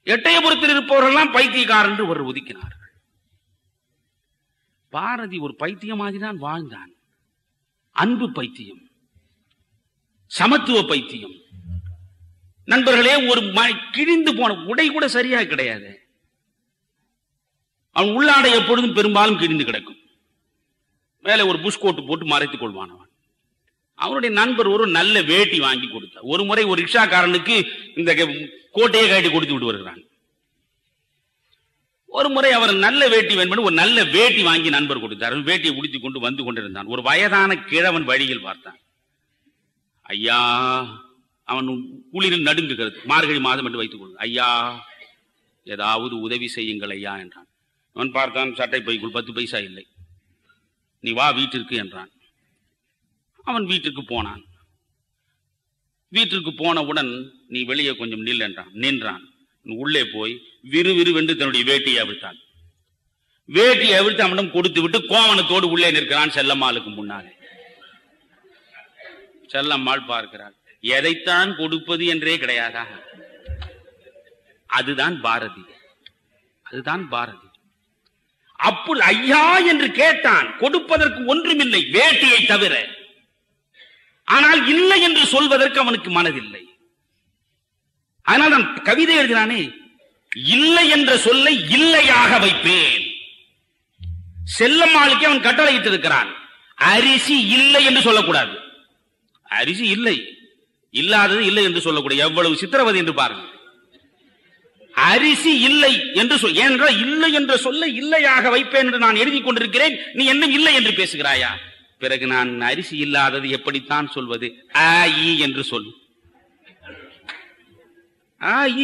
எட்டயபுரத்தில் இருப்பவர்களெல்லாம் பைத்தியக்காரன் என்று ஒரு ஒதுக்கினார்கள். பாரதி ஒரு பைத்தியமாதி தான் வாழ்ந்தான். அன்பு பைத்தியம், சமத்துவ பைத்தியம். நண்பர்களே, ஒரு கிழிந்து போன உடை கூட சரியா கிடையாது. அவன் உள்ளாடை எப்பொழுதும் பெரும்பாலும் கிழிந்து கிடக்கும். மேலே ஒரு புஷ்கோட்டு போட்டு மறைத்துக் கொள்வான். அவனுடைய நண்பர் ஒரு நல்ல வேட்டி வாங்கி கொடுத்தார். ஒரு முறை ஒரு ரிக்ஷாக்காரனுக்கு இந்த கோட்டையை கட்டி கொடுத்து விட்டு வருகிறான். ஒரு முறை அவர் நல்ல வேட்டி வேணும், ஒரு நல்ல வேட்டி வாங்கி நண்பர் கொடுத்தார். வேட்டியை உடுத்திக் கொண்டு வந்து கொண்டிருந்தான். ஒரு வயதான கிழவன் வழியில் பார்த்தான். ஐயா, அவன் குளிரில் நடுங்குகிறது, மார்கழி மாதம் என்று வைத்துக் கொள்ள, ஐயா ஏதாவது உதவி செய்யுங்கள் ஐயா என்றான். அவன் பார்த்தான், சட்டை பைக்குள் 10 பைசா இல்லை. நீ வா வீட்டிற்கு என்றான். அவன் வீட்டுக்கு போனான். வீட்டிற்கு போனவுடன் நீ வெளியே கொஞ்சம் நில் என்றான். நின்றான். உள்ளே போய் விறுவிறுவென்று தன்னுடைய வேட்டியை அவிழ்த்தான். வேட்டியை அவிழ்த்து அவனிடம் கொடுத்து விட்டு கோவணத்தோடு உள்ளே நிற்கிறான் செல்லம்மாளுக்கு முன்னாலே. செல்லம்மாள் பார்க்கிறாள். எதைத்தான் கொடுப்பது என்றே கிடையாதா? அதுதான் பாரதி, அதுதான் பாரதி. அப்பொழுது ஐயா என்று கேட்டான். கொடுப்பதற்கு ஒன்றுமில்லை, வேட்டியை தவிர. ஆனால் இல்லை என்று சொல்வதற்கு அவனுக்கு மனதில்லை. ஆனால் நான் கவிதை எழுதினானே, இல்லை என்ற சொல்லை இல்லையாக வைப்பேன். செல்லம்மாளுக்கு அவன் கட்டளையிட்டு இருக்கிறான். அரிசி இல்லை என்று சொல்லக்கூடாது. அரிசி இல்லை, இல்லாதது இல்லை என்று சொல்லக்கூடாது. எவ்வளவு சித்திரவதை என்று பாருங்கள். அரிசி இல்லை என்று சொல், ஏனென்றால் இல்லை என்ற சொல்லை இல்லையாக வைப்பேன் என்று நான் எழுதி கொண்டிருக்கிறேன். நீ என்ன இல்லை என்று பேசுகிறாயா? பிறகு நான் அரிசி இல்லாதது எப்படித்தான் சொல்வது? என்று சொல்.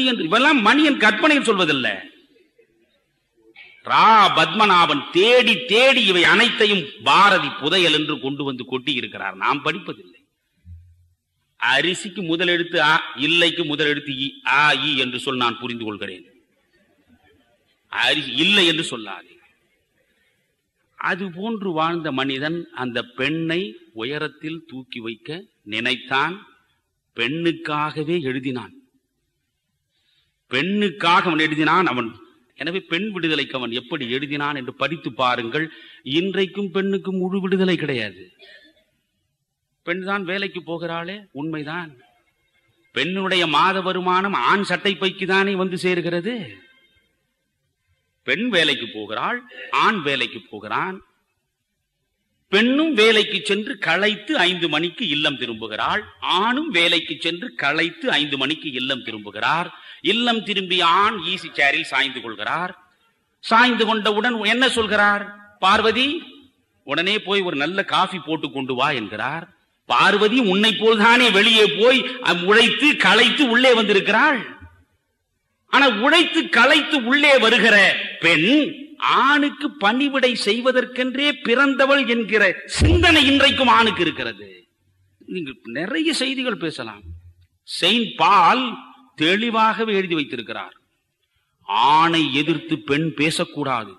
என்று இவெல்லாம் மணியன் கற்பனையில் சொல்வதில்லை. ரா பத்மநாபன் தேடி தேடி இவை அனைத்தையும் பாரதி புதையல் என்று கொண்டு வந்து கொட்டி இருக்கிறார். நாம் படிப்பதில்லை. அரிசிக்கு முதல் எழுத்து ஆ, இல்லைக்கு முதல் எழுத்து இ. என்று சொல், நான் புரிந்து கொள்கிறேன். அரிசி இல்லை என்று சொல்லாதே. அது போன்று வாழ்ந்த மனிதன் அந்த பெண்ணை உயரத்தில் தூக்கி வைக்க நினைத்தான். பெண்ணுக்காகவே எழுதினான். பெண்ணுக்காக அவன் எழுதினான். அவன் எனவே பெண் விடுதலைக்கு அவன் எப்படி எழுதினான் என்று படித்து பாருங்கள். இன்றைக்கும் பெண்ணுக்கு முழு விடுதலை கிடையாது. பெண் தான் வேலைக்கு போகிறாளே, உண்மைதான். பெண்ணுடைய மாத வருமானம் ஆண் சட்டை பைக்கு தானே வந்து சேர்கிறது. பெண் வேலைக்கு போகிறாள், ஆண் வேலைக்கு போகிறான். பெண்ணும் வேலைக்கு சென்று களைத்து 5 மணிக்கு இல்லம் திரும்புகிறாள். ஆணும் வேலைக்கு சென்று களைத்து 5 மணிக்கு இல்லம் திரும்புகிறார். இல்லம் திரும்பிய ஆண் ஈசி சேரில் சாய்ந்து கொள்கிறார். சாய்ந்து கொண்டவுடன் என்ன சொல்கிறார்? பார்வதி, உடனே போய் ஒரு நல்ல காஃபி போட்டு கொண்டு வா என்கிறார். பார்வதி உன்னை போல்தானே வெளியே போய் உழைத்து களைத்து உள்ளே வந்திருக்கிறாள். ஆனா உழைத்து களைத்து உள்ளே வருகிற பெண் ஆணுக்கு பணிவிடை செய்வதற்கென்றே பிறந்தவள் என்கிற சிந்தனை இன்றைக்கும் ஆணுக்கு இருக்கிறது. நீங்கள் நிறைய செய்திகள் பேசலாம். செயின்ட் பால் தெளிவாகவே எழுதி வைத்திருக்கிறார், ஆணை எதிர்த்து பெண் பேசக்கூடாது,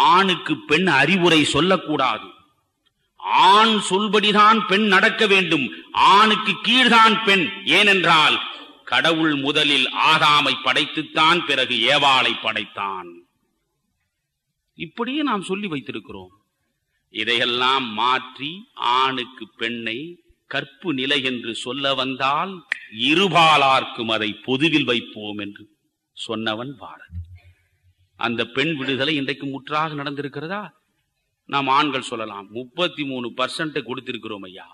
ஆணுக்கு பெண் அறிவுரை சொல்லக்கூடாது, ஆண் சொல்படிதான் பெண் நடக்க வேண்டும், ஆணுக்கு கீழ்தான் பெண். ஏனென்றால் கடவுள் முதலில் ஆதாமை படைத்துத்தான் பிறகு ஏவாளை படைத்தான். இப்படியே நாம் சொல்லி வைத்திருக்கிறோம். இதையெல்லாம் மாற்றி ஆணுக்கு பெண்ணை கற்பு நிலை என்று சொல்ல வந்தால் இருபாலார்க்கும் அதை பொதுவில் வைப்போம் என்று சொன்னவன் பாரதி. அந்த பெண் விடுதலை இன்றைக்கு முற்றாக நடந்திருக்கிறதா? நாம் ஆண்கள் சொல்லலாம் 33% கொடுத்திருக்கிறோம் ஐயா.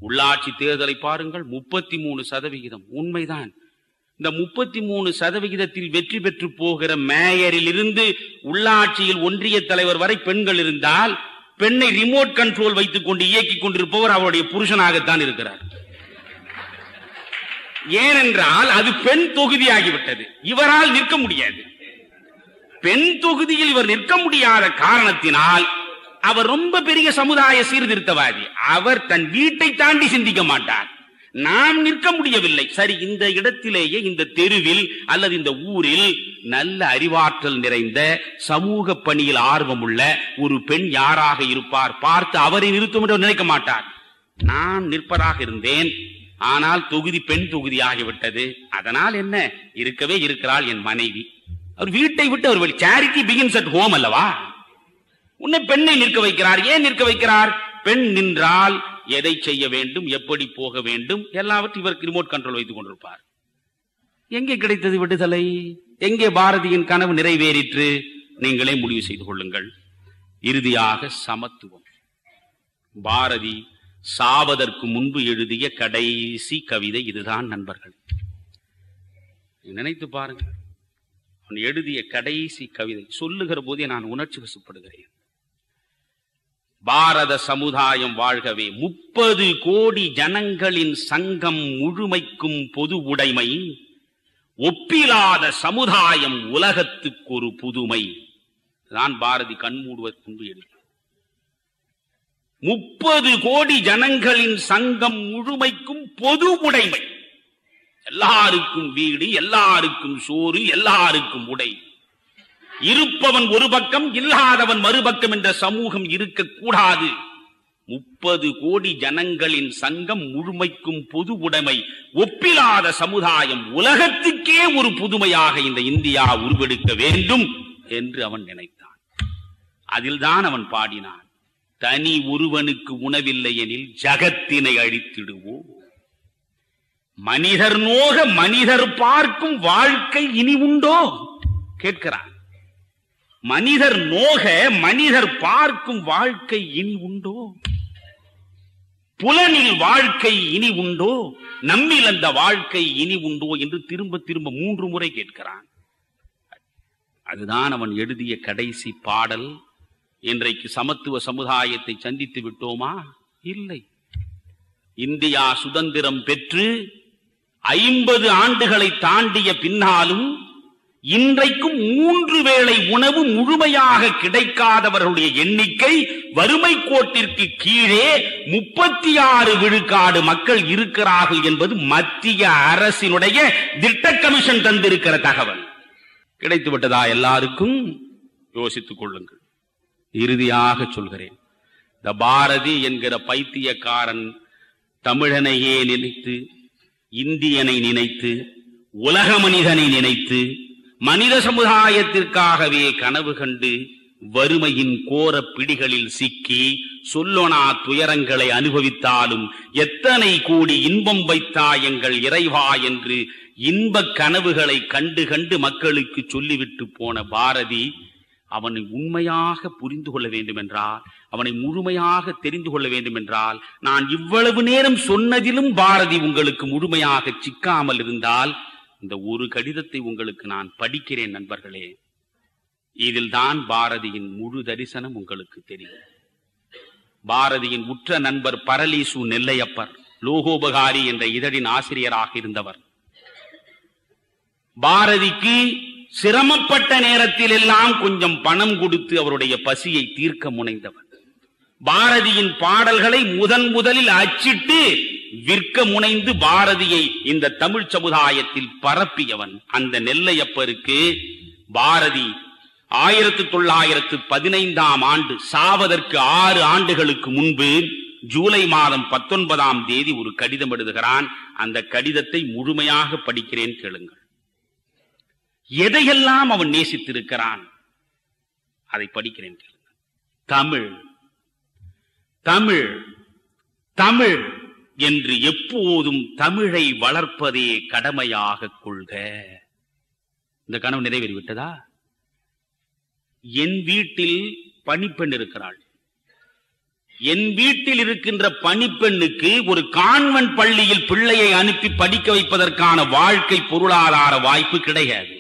உள்ளாட்சி தேர்தலை பாருங்கள், 33%. உண்மைதான். இந்த 33% வெற்றி பெற்று போகிற மேயரில் இருந்து உள்ளாட்சியில் ஒன்றிய தலைவர் வரை பெண்கள் இருந்தால் பெண்ணை ரிமோட் கண்ட்ரோல் வைத்துக் கொண்டு இயக்கிக் கொண்டிருப்பவர் அவருடைய புருஷனாகத்தான் இருக்கிறார். ஏனென்றால் அது பெண் தொகுதியாகிவிட்டது. இவரால் நிற்க முடியாது. பெண் தொகுதியில் இவர் நிற்க முடியாத காரணத்தினால் அவர் ரொம்ப பெரிய சமுதாய சீர்திருத்தவாதி. அவர் தன் வீட்டை தாண்டி சிந்திக்க மாட்டார். நாம் நிற்க முடியவில்லை. சரி, இந்த இடத்திலேயே இந்த தெருவில் அல்லது இந்த ஊரில் நல்ல அறிவாற்றல் நிறைந்த சமூக பணியில் ஆர்வமுள்ள ஒரு பெண் யாராக இருப்பார், பார்த்து அவரை நிறுத்தும் என்று நினைக்க மாட்டார். நான் நிற்பதாக இருந்தேன், ஆனால் தொகுதி பெண் தொகுதி ஆகிவிட்டது. அதனால் என்ன, இருக்கவே இருக்கிறாள் என் மனைவி. அவர் வீட்டை விட்டு அவர் சேரிட்டி பிகின்ஸ் அட் ஹோம் அல்லவா? உன்னை பெண்ணை நிற்க வைக்கிறார். ஏன் நிற்க வைக்கிறார்? பெண் நின்றால் எதை செய்ய வேண்டும், எப்படி போக வேண்டும், எல்லாவற்றையும் இவருக்கு ரிமோட் கண்ட்ரோல் வைத்துக் கொண்டிருப்பார். எங்கே கிடைத்தது விடுதலை? எங்கே பாரதியின் கனவு நிறைவேறிற்று? நீங்களே முடிவு செய்து கொள்ளுங்கள். இறுதியாக சமத்துவம். பாரதி சாவதற்கு முன்பு எழுதிய கடைசி கவிதை இதுதான் நண்பர்கள். நினைத்து பாருங்கள், அவன் எழுதிய கடைசி கவிதை. சொல்லுகிற போதே நான் உணர்ச்சி வசப்படுகிறேன். பாரத சமுதாயம் வாழ்கவே, 30 கோடி ஜனங்களின் சங்கம் முழுமைக்கும் பொது உடைமை, ஒப்பிலாத சமுதாயம் உலகத்துக்கு ஒரு புதுமை. தான் பாரதி கண்மூடுவதற்கு முன்பு எழுதி. 30 கோடி ஜனங்களின் சங்கம் முழுமைக்கும் பொது உடைமை. எல்லாருக்கும் வீடு, எல்லாருக்கும் சோறு, எல்லாருக்கும் உடை. இருப்பவன் ஒரு பக்கம், இல்லாதவன் மறுபக்கம் என்ற சமூகம் இருக்கக்கூடாது. 30 கோடி ஜனங்களின் சங்கம் முழுமைக்கும் பொது உடைமை, ஒப்பிலாத சமுதாயம் உலகத்துக்கே ஒரு புதுமையாக இந்த இந்தியா உருவெடுக்க வேண்டும் என்று அவன் நினைத்தான். அதில்தான் அவன் பாடினான், தனி ஒருவனுக்கு உணவில்லை எனில் ஜகத்தினை அழித்திடுவோம். மனிதர் நோக மனிதர் பார்க்கும் வாழ்க்கை இனி உண்டோ கேட்கிறான். மனிதர் நோக மனிதர் பார்க்கும் வாழ்க்கை இனி உண்டோ? புலனில் வாழ்க்கை இனி உண்டோ? நம்மில் அந்த வாழ்க்கை இனி உண்டோ என்று திரும்ப திரும்ப 3 முறை கேட்கிறான். அதுதான் அவன் எழுதிய கடைசி பாடல். இன்றைக்கு சமத்துவ சமுதாயத்தை சந்தித்து விட்டோமா? இல்லை. இந்தியா சுதந்திரம் பெற்று 50 ஆண்டுகளை தாண்டிய பின்னாலும் இன்றைக்கும் 3 வேளை உணவு முழுமையாக கிடைக்காதவர்களுடைய எண்ணிக்கை வறுமை கோட்டிற்கு கீழே 36 விழுக்காடு மக்கள் இருக்கிறார்கள் என்பது மத்திய அரசினுடைய திட்ட கமிஷன் தந்திருக்கிற தகவல். கிடைத்துவிட்டதா எல்லாருக்கும்? யோசித்துக் கொள்ளுங்கள். இறுதியாக சொல்கிறேன், இந்த பாரதி என்கிற பைத்தியக்காரன் தமிழனையே நினைத்து, இந்தியனை நினைத்து, உலக மனிதனை நினைத்து, மனித சமுதாயத்திற்காகவே கனவு கண்டு வறுமையின் கோர பிடிகளில் சிக்கி சொல்லொணா துயரங்களை அனுபவித்தாலும் எத்தனை கோடி இன்பம் வைத்தாய் எங்கள் இறைவா என்று இன்பக் கனவுகளை கண்டு கண்டு மக்களுக்கு சொல்லிவிட்டு போன பாரதி அவனை உண்மையாக புரிந்து கொள்ள வேண்டும் என்றால், அவனை முழுமையாக தெரிந்து கொள்ள வேண்டும் என்றால், நான் இவ்வளவு நேரம் சொன்னதிலும் பாரதி உங்களுக்கு முழுமையாக சிக்காமல் இருந்தால், இந்த ஒரு கடிதத்தை உங்களுக்கு நான் படிக்கிறேன் நண்பர்களே. இதில் தான் பாரதியின் முழு தரிசனம் உங்களுக்கு தெரியும். பாரதியின் உற்ற நண்பர் பரலீசு நெல்லையப்பர் லோகோபகாரி என்ற இதழின் ஆசிரியராக இருந்தவர். பாரதிக்கு சிரமப்பட்ட நேரத்தில் எல்லாம் கொஞ்சம் பணம் கொடுத்து அவருடைய பசியை தீர்க்க முனைந்தவர். பாரதியின் பாடல்களை முதலில் அச்சிட்டு விற்க முனைந்து பாரதியை இந்த தமிழ் சமுதாயத்தில் பரப்பியவன். அந்த நெல்லையப்பருக்கு பாரதி 1915ஆம் ஆண்டு சாவதற்கு 6 ஆண்டுகளுக்கு முன்பு ஜூலை மாதம் 19ஆம் தேதி ஒரு கடிதம் எழுதுகிறான். அந்த கடிதத்தை முழுமையாக படிக்கிறேன், கேளுங்கள். எதையெல்லாம் அவன் நேசித்திருக்கிறான் அதை படிக்கிறேன், கேளுங்கள். தமிழ் தமிழ் தமிழ் என்று எப்போதும் தமிழை வளர்ப்பதே கடமையாக கொள்க. இந்த கனவு நிறைவேறிவிட்டதா? என் வீட்டில் பணிப்பெண் இருக்கிறாள். என் வீட்டில் இருக்கின்ற பணிப்பெண்ணுக்கு ஒரு கான்வென்ட் பள்ளியில் பிள்ளையை அனுப்பி படிக்க வைப்பதற்கான வாழ்க்கை பொருளாதார வாய்ப்பு கிடையாது.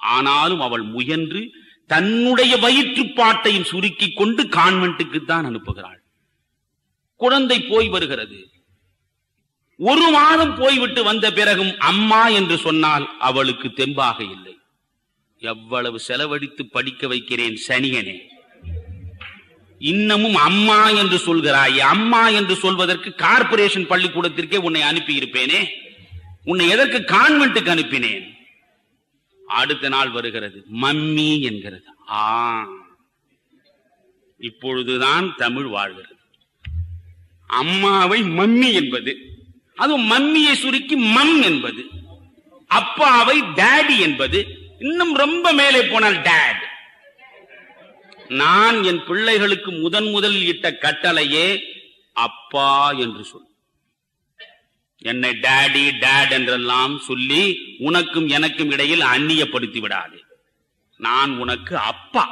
ஆனாலும் அவள் முயன்று தன்னுடைய வயிற்றுப்பாட்டையும் சுருக்கிக் கொண்டு கான்வென்ட்டுக்கு தான் அனுப்புகிறாள். குழந்தை போய் வருகிறது. 1 மாதம் போய்விட்டு வந்த பிறகும் அம்மா என்று சொன்னால் அவளுக்கு தெம்பாக இல்லை. எவ்வளவு செலவழித்து படிக்க வைக்கிறேன் சனியனே, இன்னமும் அம்மா என்று சொல்கிறாய். அம்மா என்று சொல்வதற்கு கார்ப்பரேஷன் பள்ளிக்கூடத்திற்கே உன்னை அனுப்பி இருப்பேனே, உன்னை எதற்கு கான்வென்ட்டுக்கு அனுப்பினேன்? அடுத்த நாள் வருகிறது, மம்மி என்கிறது. இப்பொழுதுதான் தமிழ் வாழ்கிறது. அம்மாவை மம்மி என்பது, அதுவும் மம்மியை சுருக்கி மம் என்பது, அப்பாவை டாடி என்பது, இன்னும் ரொம்ப மேலே போனால் டாட். நான் என் பிள்ளைகளுக்கு முதலில் இட்ட கட்டளையே அப்பா என்று சொல். என்னை டாடி டாட் என்றெல்லாம் சொல்லி உனக்கும் எனக்கும் இடையில் அந்நியப்படுத்தி விடாதே. நான் உனக்கு அப்பா,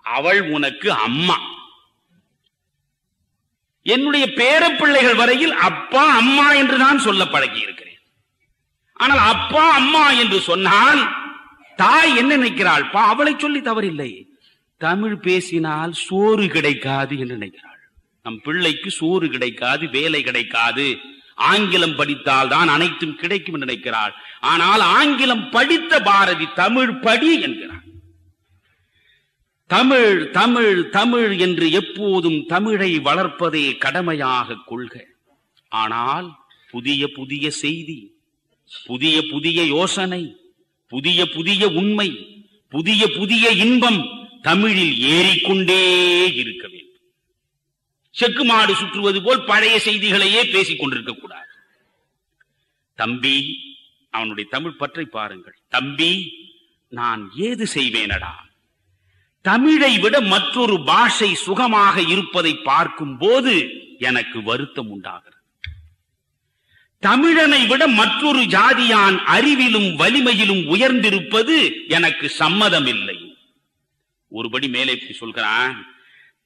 அவள் உனக்கு அம்மா. என்னுடைய பேரப்பிள்ளைகள் வரையில் அப்பா அம்மா என்று நான் சொல்ல பழகி இருக்கிறேன். ஆனால் அப்பா அம்மா என்று சொன்னால் தாய் என்ன நினைக்கிறாள்? அவளை சொல்லி தவறில்லை. தமிழ் பேசினால் சோறு கிடைக்காது என்று நினைக்கிறாள். நம் பிள்ளைக்கு சோறு கிடைக்காது, வேலை கிடைக்காது, ஆங்கிலம் படித்தால் தான் அனைத்தும் கிடைக்கும் என்று நினைக்கிறாள். ஆனால் ஆங்கிலம் படித்த பாரதி தமிழ் படி என்கிறார். தமிழ் தமிழ் தமிழ் என்று எப்போதும் தமிழை வளர்ப்பதே கடமையாக கொள்க. ஆனால் புதிய புதிய செய்தி, புதிய புதிய யோசனை, புதிய புதிய உண்மை, புதிய புதிய இன்பம் தமிழில் ஏறிக்கொண்டே இருக்க வேண்டும். செக்கு மாடு சுற்றுவது போல் பழைய செய்திகளையே பேசிக் கொண்டிருக்க கூடாது. தம்பி, அவனுடைய தமிழ் பற்றை பாருங்கள். தம்பி, நான் ஏது செய்வேனடா? தமிழை விட மற்றொரு பாஷை சுகமாக இருப்பதை பார்க்கும் போது எனக்கு வருத்தம் உண்டாகிறது. தமிழனை விட மற்றொரு ஜாதியான் அறிவிலும் வலிமையிலும் உயர்ந்திருப்பது எனக்கு சம்மதமில்லை. ஒருபடி மேலே சொல்கிறான்,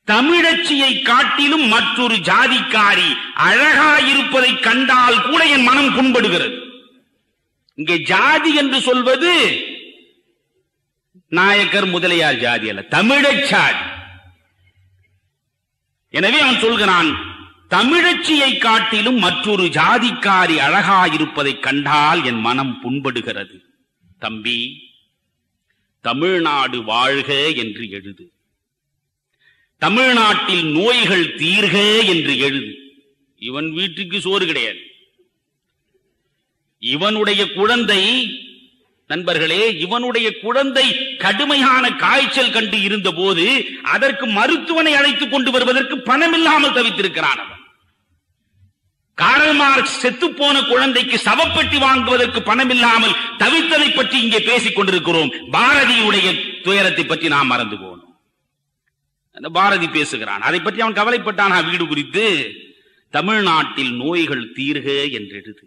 தமிழச்சியை காட்டிலும் மற்றொரு ஜாதிக்காரி அழகாயிருப்பதை கண்டால் கூட என் மனம் புண்படுகிறது. இங்கே ஜாதி என்று சொல்வது நாயக்கர் முதலியார் ஜாதி அல்ல, தமிழச் சாதி. எனவே அவன் சொல்கிறான், தமிழச்சியை காட்டிலும் மற்றொரு ஜாதிக்காரி அழகாயிருப்பதை கண்டால் என் மனம் புண்படுகிறது. தம்பி, தமிழ்நாடு வாழ்க என்று எழுது. தமிழ்நாட்டில் நோய்கள் தீர்க என்று எழுது. இவன் வீட்டுக்கு சோறு கிடையாது. இவனுடைய குழந்தை, நண்பர்களே, இவனுடைய குழந்தை கடுமையான காய்ச்சல் கண்டு இருந்த போது அதற்கு மருத்துவனை அழைத்துக் கொண்டு வருவதற்கு பணம் இல்லாமல் தவித்திருக்கிறான். அவன் காரல் மார்க்ஸ் செத்துப்போன குழந்தைக்கு சவப்பெட்டி வாங்குவதற்கு பணம் இல்லாமல் தவித்ததை பற்றி இங்கே பேசிக் கொண்டிருக்கிறோம். பாரதியுடைய துயரத்தை பற்றி நாம் மறந்து போனோம். பாரதி பேசுகிறான், அதை பற்றி அவன் கவலைப்பட்டான். வீடு குறித்து தமிழ்நாட்டில் நோய்கள் தீர்க என்று எழுது.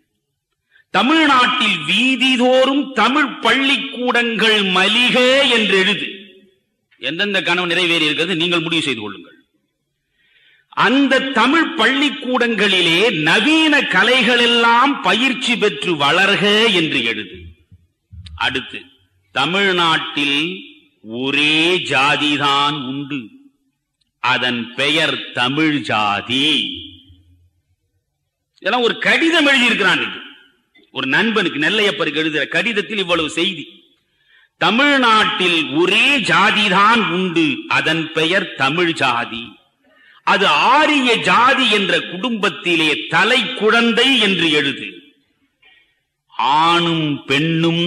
தமிழ்நாட்டில் வீதிதோறும் தமிழ் பள்ளிக்கூடங்கள் மலிக என்று எழுது. எந்தெந்த கனவு நிறைவேறி இருக்கிறது நீங்கள் முடிவு செய்து கொள்ளுங்கள். அந்த தமிழ் பள்ளிக்கூடங்களிலே நவீன கலைகள் எல்லாம் பயிற்சி பெற்று வளர்க என்று எழுது. அடுத்து, தமிழ்நாட்டில் ஒரே ஜாதிதான் உண்டு, அதன் பெயர் தமிழ் ஜாதி. இதெல்லாம் ஒரு கடிதம் எழுதியிருக்கிறான். ஒரு நண்பனுக்கு, நெல்லையப்பருக்கு எழுதுகிற கடிதத்தில் இவ்வளவு செய்தி. தமிழ்நாட்டில் ஒரே ஜாதிதான் உண்டு, அதன் பெயர் தமிழ் ஜாதி. அது ஆரிய ஜாதி என்ற குடும்பத்திலே தலை குழந்தை என்று எழுது. ஆணும் பெண்ணும்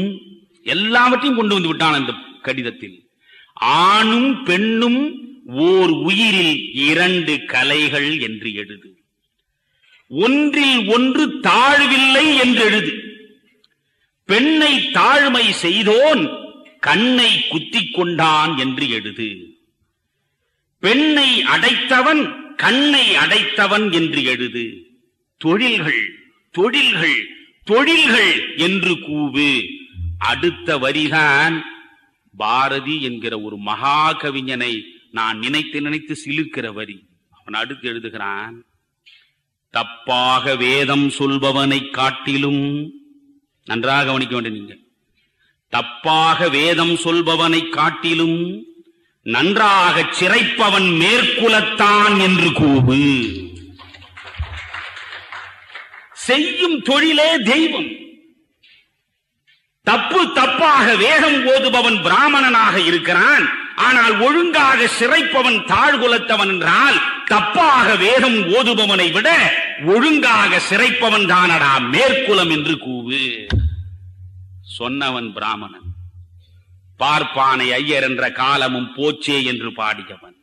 எல்லாவற்றையும் கொண்டு வந்து விட்டான் அந்த கடிதத்தில். ஆணும் பெண்ணும் ஓர் உயிரில் இரண்டு கலைகள் என்று எழுது. ஒன்றில் ஒன்று தாழ்வில்லை என்று எழுது. பெண்ணை தாழ்மை செய்தோன் கண்ணை குத்திக் கொண்டான் என்று எழுது. பெண்ணை அடைத்தவன் கண்ணை அடைத்தவன் என்று எழுது. தொழில்கள் தொழில்கள் தொழில்கள் என்று கூவு. அடுத்த வரிதான் பாரதி என்கிற ஒரு மகா கவிஞனை நான் நினைத்து நினைத்து சிலிர்க்கிற வரி. அவன் அடுத்து எழுதுகிறான், தப்பாக வேதம் சொல்பவனை காட்டிலும், நன்றாக கவனிக்க வேண்டும் நீங்க, தப்பாக வேதம் சொல்பவனை காட்டிலும் நன்றாக சிறைப்பவன் மேற்குலத்தான் என்று கூவு. செய்யும் தொழிலே தெய்வம். தப்பாக வேதம் ஓதுபவன் பிராமணனாக இருக்கிறான், ஆனால் ஒழுங்காக சிறைப்பவன் தாழ்குலத்தவன் என்றால் தப்பாக வேதம் ஓதுபவனை விட ஒழுங்காக சிறைப்பவன் தானடா மேற்குலம் என்று கூவு. சொன்னவன் பிராமணன். பார்ப்பானை ஐயர் என்ற காலமும் போச்சே என்று பாடியவன்.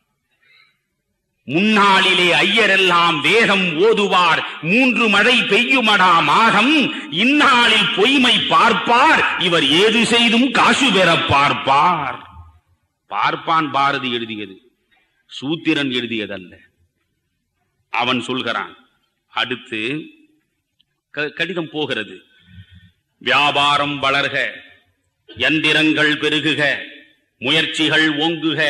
முன்னாளிலே ஐயரெல்லாம் வேதம் ஓதுவார், 3 மழை பெய்யுமடா மாதம், இந்நாளில் பொய்மை பார்ப்பார், இவர் ஏது செய்தும் காசு பெற பார்ப்பார். பார்ப்பான் பாரதி எழுதியது, சூத்திரன் எழுதியதல்ல. அவன் சொல்கிறான். அடுத்து கடிதம் போகிறது. வியாபாரம் வளர்க, யந்திரங்கள் பெருகுக, முயற்சிகள் ஓங்குக,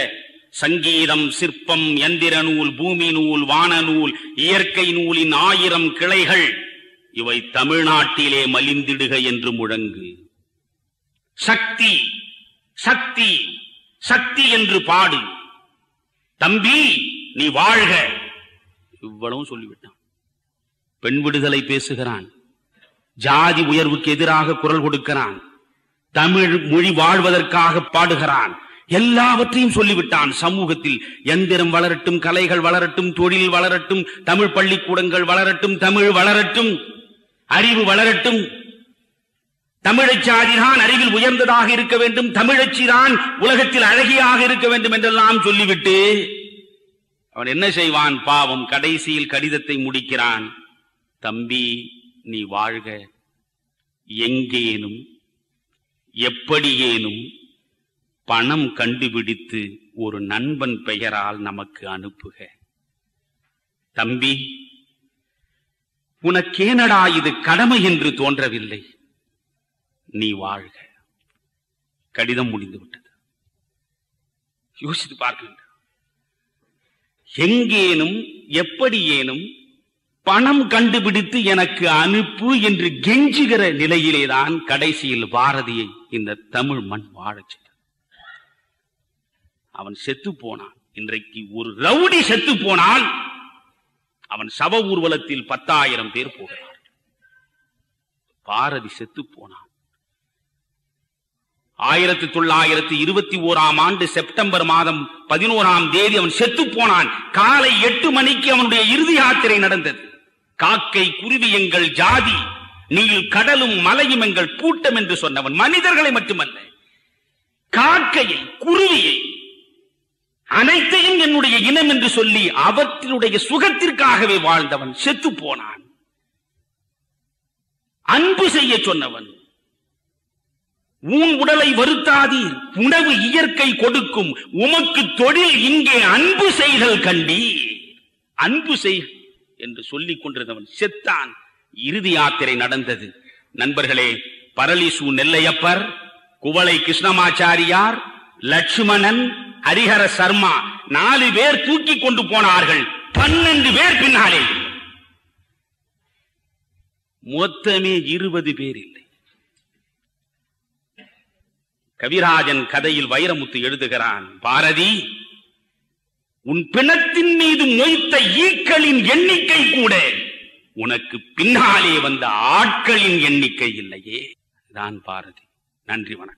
சங்கீதம், சிற்பம், எந்திர நூல், பூமி நூல், வான நூல், இயற்கை நூலின் 1000 கிளைகள் இவை தமிழ்நாட்டிலே மலிந்திடுக என்று முழங்கு. சக்தி சக்தி சக்தி என்று பாடு. தம்பி நீ வாழ்க. இவ்வளவு சொல்லிவிட்டான். பெண் விடுதலை பேசுகிறான். ஜாதி உயர்வுக்கு எதிராக குரல் கொடுக்கிறான். தமிழ் மொழி வாழ்வதற்காக பாடுகிறான். எல்லாவற்றையும் சொல்லிவிட்டான். சமூகத்தில் எந்திரம் வளரட்டும், கலைகள் வளரட்டும், தொழில் வளரட்டும், தமிழ் பள்ளிக்கூடங்கள் வளரட்டும், தமிழ் வளரட்டும், அறிவு வளரட்டும், தமிழச் சாதிதான் அறிவில் உயர்ந்ததாக இருக்க வேண்டும், தமிழச்சி தான் உலகத்தில் அழகியாக இருக்க வேண்டும் என்றெல்லாம் சொல்லிவிட்டு அவன் என்ன செய்வான் பாவம்? கடைசியில் கடிதத்தை முடிக்கிறான். தம்பி நீ வாழ்க, எங்கேனும் எப்படியேனும் பணம் கண்டுபிடித்து ஒரு நண்பன் பெயரால் நமக்கு அனுப்புக. தம்பி உனக்கேனடா இது கடமை என்று தோன்றவில்லை, நீ வாழ்க. கடிதம் முடிந்து விட்டது. யோசித்து பார்க்கின்ற, எங்கேனும் எப்படியேனும் பணம் கண்டுபிடித்து எனக்கு அனுப்பு என்று கெஞ்சுகிற நிலையிலேதான் கடைசியில் பாரதியை இந்த தமிழ் மண் வாழச் செய்தது. அவன் செத்து போனான். இன்றைக்கு ஒரு ரவுடி செத்து போனால் அவன் சவ ஊர்வலத்தில் 10,000 பேர் போகிறார். பாரதி செத்து போனான். 1921ஆம் ஆண்டு செப்டம்பர் மாதம் 11ஆம் தேதி அவன் செத்து போனான். காலை 8 மணிக்கு அவனுடைய இறுதி யாத்திரை நடந்தது. காக்கை குருவி எங்கள் ஜாதி, நீல் கடலும் மலையும் எங்கள் கூட்டம் என்று சொன்னவன் மனிதர்களை மட்டுமல்ல, காக்கையை குருவியை அனைத்தையும் என்னுடைய இனம் என்று சொல்லி அவற்றினுடைய சுகத்திற்காகவே வாழ்ந்தவன் செத்து போனான். அன்பு செய்ய சொன்னவன். உன் உடலை வருத்தாதீர், உணவு இயற்கை கொடுக்கும், உமக்கு தொழில் இங்கே அன்பு செய்தல் கண்டி, அன்பு செய் என்று சொல்லிக் கொண்டிருந்தவன் செத்தான். இறுதி யாத்திரை நடந்தது. நண்பர்களே, பரளிசு நெல்லையப்பர், குவளை கிருஷ்ணமாச்சாரியார், லட்சுமணன், ஹரிஹர சர்மா 4 பேர் தூக்கி கொண்டு போனார்கள். 12 பேர் பின்னாலே. மொத்தமே 20 பேர் இல்லை. கவிராஜன் கதையில் வைரமுத்து எழுதுகிறான், பாரதி உன் பிணத்தின் மீது மொய்த்த ஈக்களின் எண்ணிக்கை கூட உனக்கு பின்னாலே வந்த ஆட்களின் எண்ணிக்கை இல்லையே. தான் பாரதி. நன்றி, வணக்கம்.